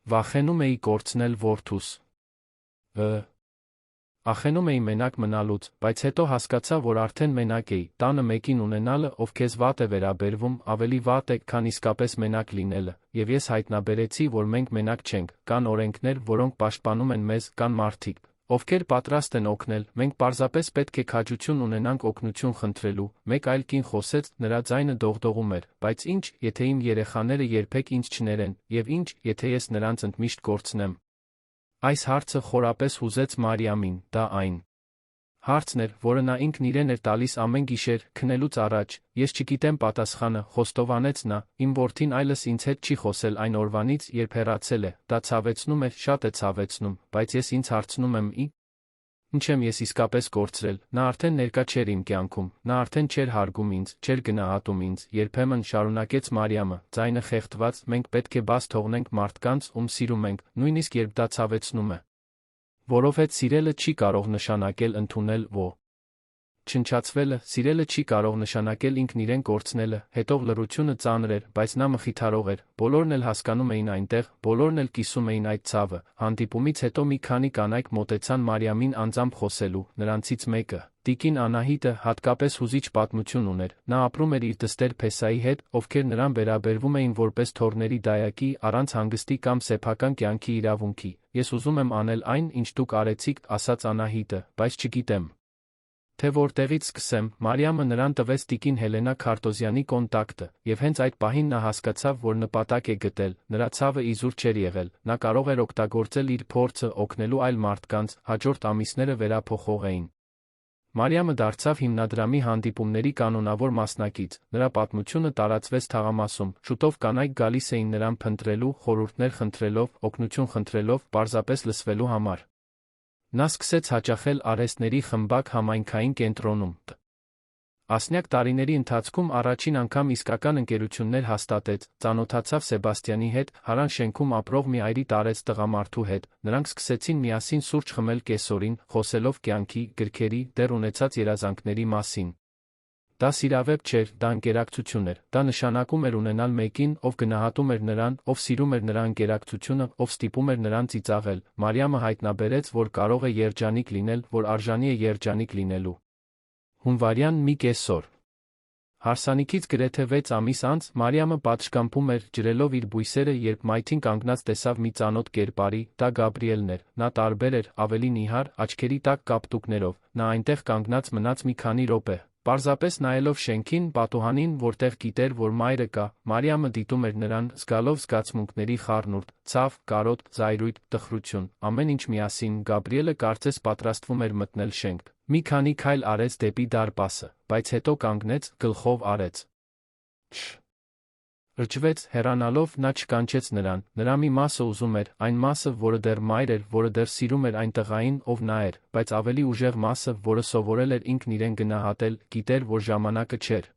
Վախենում էի կորցնել որդուս։ Ախենում էի մենակ մնալուց, բայց հետո հասկացա, որ արդեն մենակ էի։ Տանը մեկին ունենալը, ով քեզ վատ է վերաբերվում, ավելի վատ է, քան իսկապես մենակ լինելը, եւ ես հայտնաբերեցի, որ մենք մենակ չենք, կան օրենքներ, որոնք պաշտպանում են մեզ, կան մարդիկ, ովքեր պատրաստ են օգնել, մենք պարզապես պետք է քաջություն ունենանք օգնություն խնդրելու։ Մեկ այլ կին խոսեց, նրա ձայնը դողդողում էր, բայց ինչ, եթե իմ երեխաները երբեք ինձ չներեն, եւ ինչ, եթե ես նրանց ընդմիշտ կորցնեմ։ Այս հարցը խորապես հուզեց Մարիամին, դա այն հարցն էր, որը նա ինքն իրեն էր տալիս ամեն գիշեր, քնելուց առաջ։ Ես չգիտեմ պատասխանը, խոստովանեց նա, իմ որդին այլս ինձ հետ չի խոսել այն օրվանից, երբ հեռացել է, դա ցավեցնում է, շատ է ցավեցնում, բայց ես ինձ հարցնում եմ, ինչ եմ ես իսկապես կորցրել։ Նա արդեն ներկա չէր իմ կյանքում, նա արդեն չէր հարգում ինձ, չէր գնահատում ինձ։ Երբեմն, շարունակեց Մարիամը, ձայնը խեղդված, մենք պետք է բաց թողնենք մարդկանց, ում սիրում ենք, նույնիսկ երբ դա ցավեցնում է։ Որովհետև սիրելը չի կարող նշանակել ընդունել չնչացվելը, սիրելը չի կարող նշանակել ինքն իրեն կորցնելը։ Հետո լռությունը ծանր էր, բայց նա մխիթարող էր։ Բոլորն էլ հասկանում էին այնտեղ, բոլորն էլ կիսում էին այդ ցավը։ Հանդիպումից հետո մի քանի կանայք մոտեցան Մարիամին անձամբ խոսելու, նրանցից մեկը, տիկին Անահիտը, հատկապես հուզիչ պատմություն ուներ։ Նա ապրում էր իր դստեր Փեսայի հետ, ովքեր նրան վերաբերվում էին որպես թոռների դայակի, առանց հանգստի կամ սեփական կյանքի իրավունքի։ Ես ուզում եմ անել այն, ինչ դուք արեցիք, ասաց Անահիտը, բայց չգիտեմ, թե որտեղից սկսեմ։ Մարիամը նրան տվեց տիկին Հելենա Քարտոզյանի կոնտակտը, եւ հենց այդ պահին նա հասկացավ, որ նպատակ է գտել, նրա ցավը իզուր չէր եղել, նա կարող էր օգտագործել իր փորձը, օգնելու այլ մարդկանց, հաջորդ ամիսները վերափոխող էին։ Մարիամը դարձավ հիմնադրամի հանդիպումների կանոնավոր մասնակից, նրա պատմությունը տարածվեց թաղամասում, շուտով կանայք գալիս էին նրան փնտրելու, խորհուրդներ խնդրելով, օգնություն խնդրելով, պարզապես լսվելու համար։ Նա սկսեց հաճախել արհեստների խմբակ համայնքային կենտրոնում։ Ասնյակ տարիների ընթացքում առաջին անգամ իսկական ընկերություններ հաստատեց, ծանոթացավ Սեբաստյանի հետ, Հարան շենքում ապրող մի այրի տարեց տղամարդու հետ, նրանք սկսեցին միասին սուրճ խմել կեսօրին, խոսելով կյանքի, գրքերի, դեռ ունեցած երազանքների մասին։ Դա սիրավեպ չէր, դա ընկերակցություն էր, դա նշանակում էր ունենալ մեկին, ով գնահատում էր նրան, ով սիրում էր նրա ընկերակցությունը, ով ստիպում էր նրան ծիծաղել։ Մարիամը հայտնաբերեց, որ կարող է երջանիկ լինել, որ արժանի է երջանիկ լինելու։ Հունվարյան մի կեսօր։ Հարսանիքից գրեթե 6 ամիս անց Մարիամը պատշգամբում էր, ջրելով իր բույսերը, երբ մայթին կանգնած տեսավ մի ծանոթ կերպարի, դա Գաբրիելն էր, նա տարբեր էր, ավելի նիհար, աչքերի տակ կապտուկներով, նա այնտեղ կանգնած մնաց մի քանի րոպե, պարզապես նայելով շենքին, պատուհանին, որտեղ գիտեր, որ մայրը կա, Մարիամը դիտում էր նրան, զգալով զգացմունքների խառնուրդ, ցավ, կարոտ, զայրույթ, տխրություն, ամեն ինչ միասին, Գաբրիելը կարծես պատրաստվում էր մտնել շենք։ Մի քանի քայլ արեց դեպի դարպասը, բայց հետո կանգնեց, գլխով արեց։ Րջվեց, հեռանալով, նա չկանչեց նրան, նրա մի մասը ուզում էր, այն մասը, որը դեռ մայր էր, որը դեռ սիրում էր այն տղային, ով նա էր, բայց ավելի ուժեղ մասը, որը սովորել էր ինքն իրեն գնահատել, գիտեր, որ ժամանակը չէր։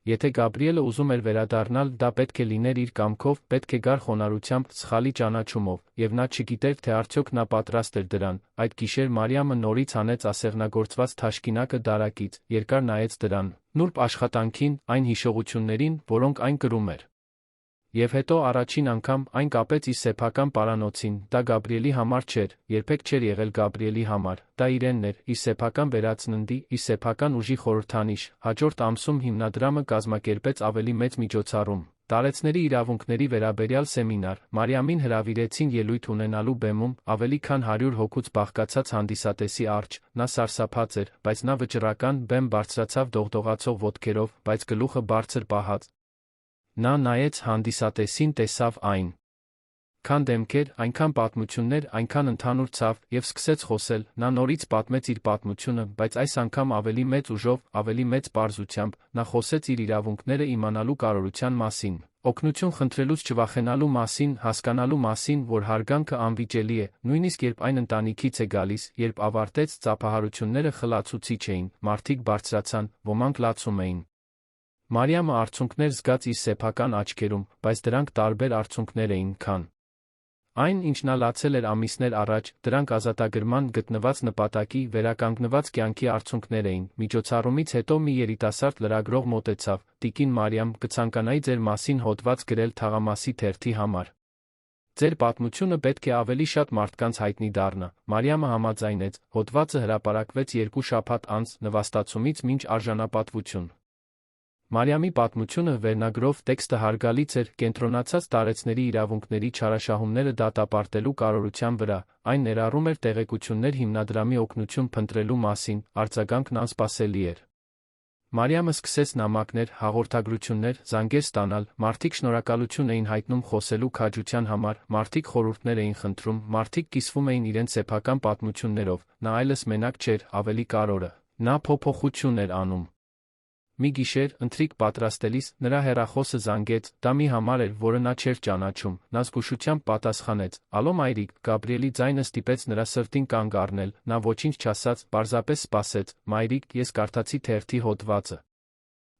Եթե Գաբրիելը ուզում էր վերադառնալ, դա պետք է լիներ իր կամքով, պետք է գար խոնարհությամբ, սխալի ճանաչումով, եւ նա չգիտեր, թե արդյոք նա պատրաստ էր դրան։ Այդ գիշեր Մարիամը նորից հանեց ասեղնագործված թաշկինակը դարակից, երկար նայեց դրան, նուրբ աշխատանքին, այն հիշողություններին, որոնք այն կրում էր։ Եվ հետո առաջին անգամ այն կապեց իր սեփական պարանոցին, դա Գաբրիելի համար չէր, երբեք չէր եղել Գաբրիելի համար, դա իրենն էր, իր սեփական վերածննդի, իր սեփական ուժի խորհրդանիշ։ Հաջորդ ամսում հիմնադրամը կազմակերպեց ավելի մեծ միջոցառում, տարեցների իրավունքների վերաբերյալ սեմինար, Մարիամին հրավիրեցին ելույթ ունենալու բեմում, ավելի քան 100 հոգուց բաղկացած հանդիսատեսի առջ, նա սարսափած էր, բայց նա վճռական բեմ բարձրացավ դողդողացող ոտքերով, բայց գլուխը բարձր պահած։ Նա նայեց հանդիսատեսին, տեսավ այնքան դեմքեր, այնքան պատմություններ, այնքան ընդհանուր ցավ, եւ սկսեց խոսել, նա նորից պատմեց իր պատմությունը, բայց այս անգամ ավելի մեծ ուժով, ավելի մեծ պարզությամբ, նա խոսեց իր իրավունքները իմանալու կարողության մասին, օգնություն խնդրելուց չվախենալու մասին, հասկանալու մասին, որ հարգանքը անվիճելի է, նույնիսկ երբ այն ընտանիքից է գալիս, երբ ավարտեց, ծափահարությունները խլացուցիչ էին, մարդիկ բարձրացան, ոմանք լացում էին։ Մարիամը արցունքներ զգաց իր սեփական աչքերում, բայց դրանք տարբեր արցունքներ էին, քան այն, ինչ նա լացել էր ամիսներ առաջ, դրանք ազատագրման գտնված նպատակի, վերականգնված կյանքի արցունքներ էին։ Միջոցառումից հետո մի երիտասարդ լրագրող մոտեցավ. «Տիկին Մարիամ, կցանկանայի ձեր մասին հոդված գրել թաղամասի թերթի համար։ Ձեր պատմությունը պետք է ավելի շատ մարդկանց հայտնի դառնա»։ Մարիամը համաձայնեց, հոդվածը հրապարակվեց 2 շաբաթ անց, նվաստացումից մինչ արժանապատվություն։ Մարիամի պատմությունը վերնագրով տեքստը հարգալից էր, կենտրոնացած տարեցների իրավունքների չարաշահումները դատապարտելու կարողության վրա, այն ներառում էր տեղեկություններ հիմնադրամի օգնություն փնտրելու մասին, արձագանքն անսպասելի էր։ Մարիամը սկսեց նամակներ, հաղորդագրություններ, զանգեր ստանալ, մարդիկ շնորհակալություն էին հայտնում խոսելու քաջության համար, մարդիկ խորհուրդներ էին խնդրում, մարդիկ կիսվում էին իրենց սեփական պատմություններով, նա այլս մենակ չէր, ավելի կարևորը, նա փոփոխություն էր անում։ Մի գիշեր, ընթրիք պատրաստելիս, նրա հեռախոսը զանգեց, դա մի համար էր, որը նա չէր ճանաչում, նա զգուշությամբ պատասխանեց. «Ալո մայրիկ», Գաբրիելի ձայնը ստիպեց նրա սրտին կանգ առնել, նա ոչինչ չասաց, պարզապես սպասեց. «Մայրիկ, ես կարդացի թերթի հոդվածը։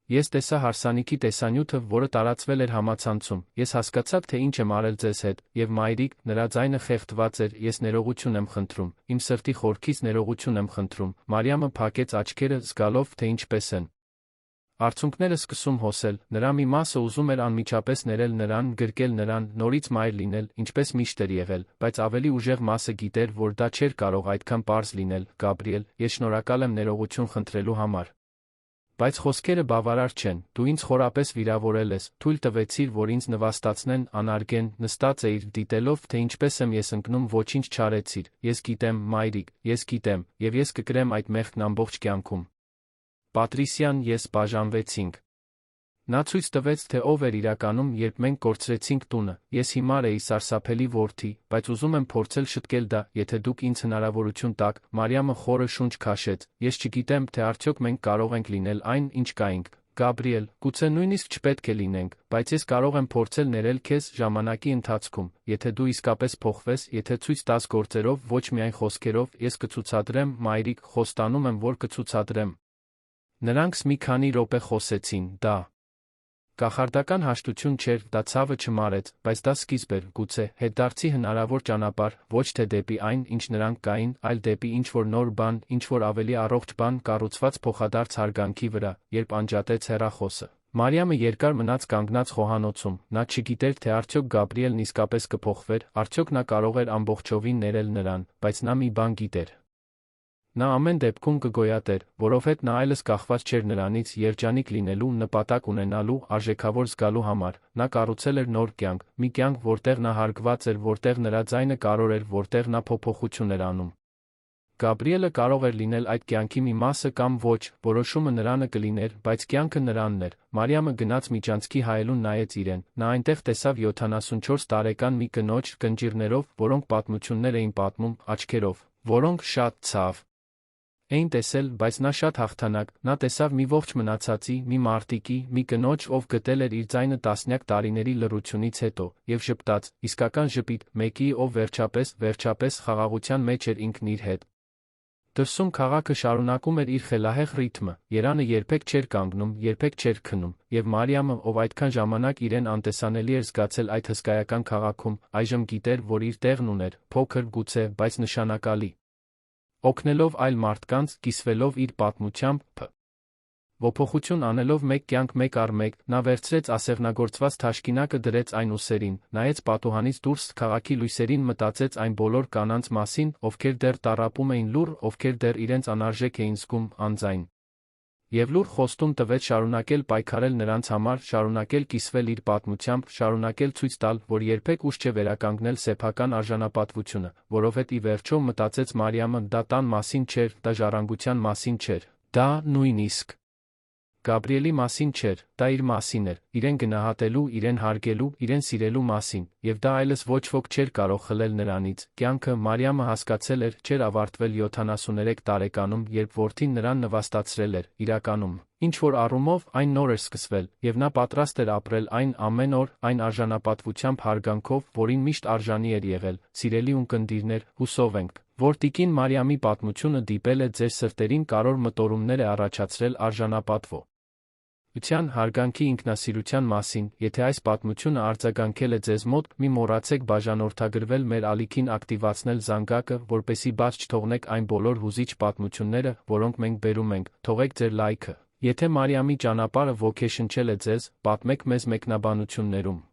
Ես տեսա հարսանիքի տեսանյութը, որը տարածվել էր համացանցում, ես հասկացա, թե ինչ եմ արել ձեզ հետ, եւ մայրիկ», նրա ձայնը խեղդված էր, «ես ներողություն եմ խնդրում, իմ սրտի խորքից ներողություն եմ խնդրում»։ Մարիամը փակեց աչքերը, զգալով, թե ինչպես են արցունքները սկսում հոսել, նրա մի մասը ուզում էր անմիջապես ներել նրան, գրկել նրան, նորից մայր լինել, ինչպես միշտ էր եղել, բայց ավելի ուժեղ մասը գիտեր, որ դա չէր կարող այդքան պարզ լինել։ «Գաբրիել, ես շնորհակալ եմ ներողություն խնդրելու համար։ Բայց խոսքերը բավարար չեն, դու ինձ խորապես վիրավորել ես, թույլ տվեցիր, որ ինձ նվաստացնեն, անարգեն, նստած էիր, դիտելով, թե ինչպես եմ ես ընկնում, ոչինչ չարեցիր, ես գիտեմ, մայրիկ, ես գիտեմ, եւ ես կկրեմ այդ մեղքն ամբողջ կյանքում։ Պատրիսյան, ես բաժանվեցինք։ Նա ցույց տվեց, թե ով էր իրականում, երբ մենք կորցրեցինք տունը, ես հիմար էի սարսափելի որդի, բայց ուզում եմ փորձել շտկել դա, եթե դուք ինձ հնարավորություն տաք։ Մարիամը խորը շունչ քաշեց, ես չգիտեմ, թե արդյոք մենք կարող ենք լինել այն, ինչ կայինք։ Գաբրիել, գուցե նույնիսկ չպետք է լինենք, բայց ես կարող եմ փորձել ներել քեզ ժամանակի ընթացքում, եթե դու իսկապես փոխվես, եթե ցույց տաս գործերով, ոչ միայն խոսքերով, ես կցուցադրեմ, մայրիկ, խոստանում եմ, որ կցուցադրեմ։ Նրանք մի քանի րոպե խոսեցին, դա Կախարդական հաշտություն չէր, դա ցավը չմարեց, բայց դա սկիզբ էր, գուցե, հետդարձի հնարավոր ճանապարհ, ոչ թե դեպի այն, ինչ նրանք կային, այլ դեպի ինչ-որ նոր բան, ինչ-որ ավելի առողջ բան, կառուցված փոխադարձ հարգանքի վրա, երբ անջատեց հեռախոսը։ Մարիամը երկար մնաց կանգնած խոհանոցում, նա չգիտեր, թե արդյոք Գաբրիելն իսկապես կփոխվեր, արդյոք նա կարող էր ամբողջովին ներել նրան, բայց նա մի բան գիտեր. նա ամեն դեպքում կգոյատեր, որովհետև նա այլևս կախված չէր նրանից երջանիկ լինելու, նպատակ ունենալու, արժեքավոր զգալու համար, նա կառուցել էր նոր կյանք, մի կյանք, որտեղ նա հարգված էր, որտեղ նրա ձայնը կարևոր էր, որտեղ նա փոփոխություն էր անում։ Գաբրիելը կարող էր լինել այդ կյանքի մի մասը կամ ոչ, որոշումը նրանը կլիներ, բայց կյանքը նրանն էր։ Մարիամը գնաց միջանցքի հայելուն նայեց իրեն, նա այնտեղ տեսավ 74 տարեկան մի կնոջ, կնճիռներով, որոնք պատմություններ էին պատմում, աչքերով, որոնք շատ ցավ էին տեսել, բայց նա շատ հաղթանակ, նա տեսավ մի ողջ մնացածի, մի մարտիկի, մի կնոջ, ով գտել էր իր ձայնը տասնյակ տարիների լռությունից հետո, եւ ժպտաց, իսկական ժպիտ, մեկի, ով վերջապես խաղաղության մեջ էր ինքն իր հետ։ Դրսում քաղաքը շարունակում էր իր խելահեղ ռիթմը, երանը երբեք չէր կանգնում, երբեք չէր քնում, եւ Մարիամը, ով այդքան ժամանակ իրեն անտեսանելի էր զգացել այդ հսկայական քաղաքում, այժմ գիտեր, որ իր տեղն ուներ, փոքր, գուցե, բայց նշանակալի։ Օգնելով այլ մարդկանց, կիսվելով իր պատմությամբ, Ողբոխություն անելով մեկ կյանք մեկ առ մեկ, նա վերցրեց ասեղնագործված թաշկինակը դրեց այն ուսերին, նայեց պատուհանից դուրս քաղաքի լույսերին մտածեց այն բոլոր կանանց մասին, ովքեր դեռ տառապում էին լուռ, ովքեր դեռ իրենց անարժեք էին զգում, անձայն։ Եվ լուռ խոստում տվեց շարունակել պայքարել նրանց համար, շարունակել կիսվել իր պատմությամբ, շարունակել ցույց տալ, որ երբեք ուշ չէ վերականգնել սեփական արժանապատվությունը, որովհետև ի վերջո մտածեց Մարիամը, դա տան մասին չէր, դա ժառանգության մասին չէր, դա նույնիսկ Գաբրիելի մասին չէր, դա իր մասին էր, իրեն գնահատելու, իրեն հարգելու, իրեն սիրելու մասին, եւ դա այլևս ոչ ոք չէր կարող խլել նրանից։ Կյանքը, Մարիամը հասկացել էր, չէր ավարտվել 73 տարեկանում, երբ որդին նրան նվաստացրել էր, իրականում, ինչ-որ առումով այն նոր էր սկսվել, եւ նա պատրաստ էր ապրել այն ամեն օր, այն արժանապատվությամբ հարգանքով, որին միշտ արժանի էր եղել։ Սիրելի ունկնդիրներ, հուսով ենք, որ տիկին Մարիամի պատմությունը դիպել է ձեր սրտերին կարևոր մտորումներ է առաջացրել արժանապատվության, հարգանքի, ինքնասիրության մասին, եթե այս պատմությունը արձագանքել է ձեզ մոտ, մի մոռացեք բաժանորդագրվել մեր ալիքին ակտիվացնել զանգակը, որպեսզի բաց չթողնեք այն բոլոր հուզիչ պատմությունները, որոնք մենք բերում ենք, թողեք ձեր լայքը, եթե Մարիամի ճանապարհը ոգեշնչել է ձեզ, պատմեք մեզ մեկնաբանություններում։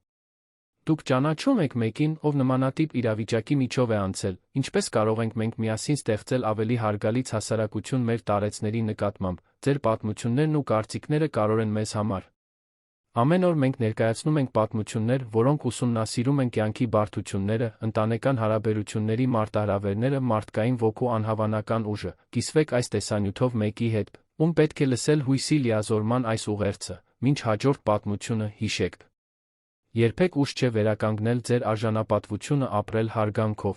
Դուք ճանաչում եք մեկին, ով նմանատիպ իրավիճակի միջով է անցել, ինչպես կարող ենք մենք միասին ստեղծել ավելի հարգալից հասարակություն մեր տարեցների նկատմամբ, ձեր պատմություններն ու կարծիքները կարող են մեզ համար։ Ամեն օր մենք ներկայացնում ենք պատմություններ, որոնք ուսումնասիրում են կյանքի բարդությունները, ընտանեկան հարաբերությունների մարտահրավերները, մարդկային ոգու անհավանական ուժը, կիսվեք այս տեսանյութով մեկի հետ, ում պետք է լսել հույսի լիազորման այս ուղերձը, մինչ հաջորդ պատմությունը հիշեք։ Երբեք ուշ չէ վերականգնել ձեր արժանապատվությունը ապրել հարգանքով,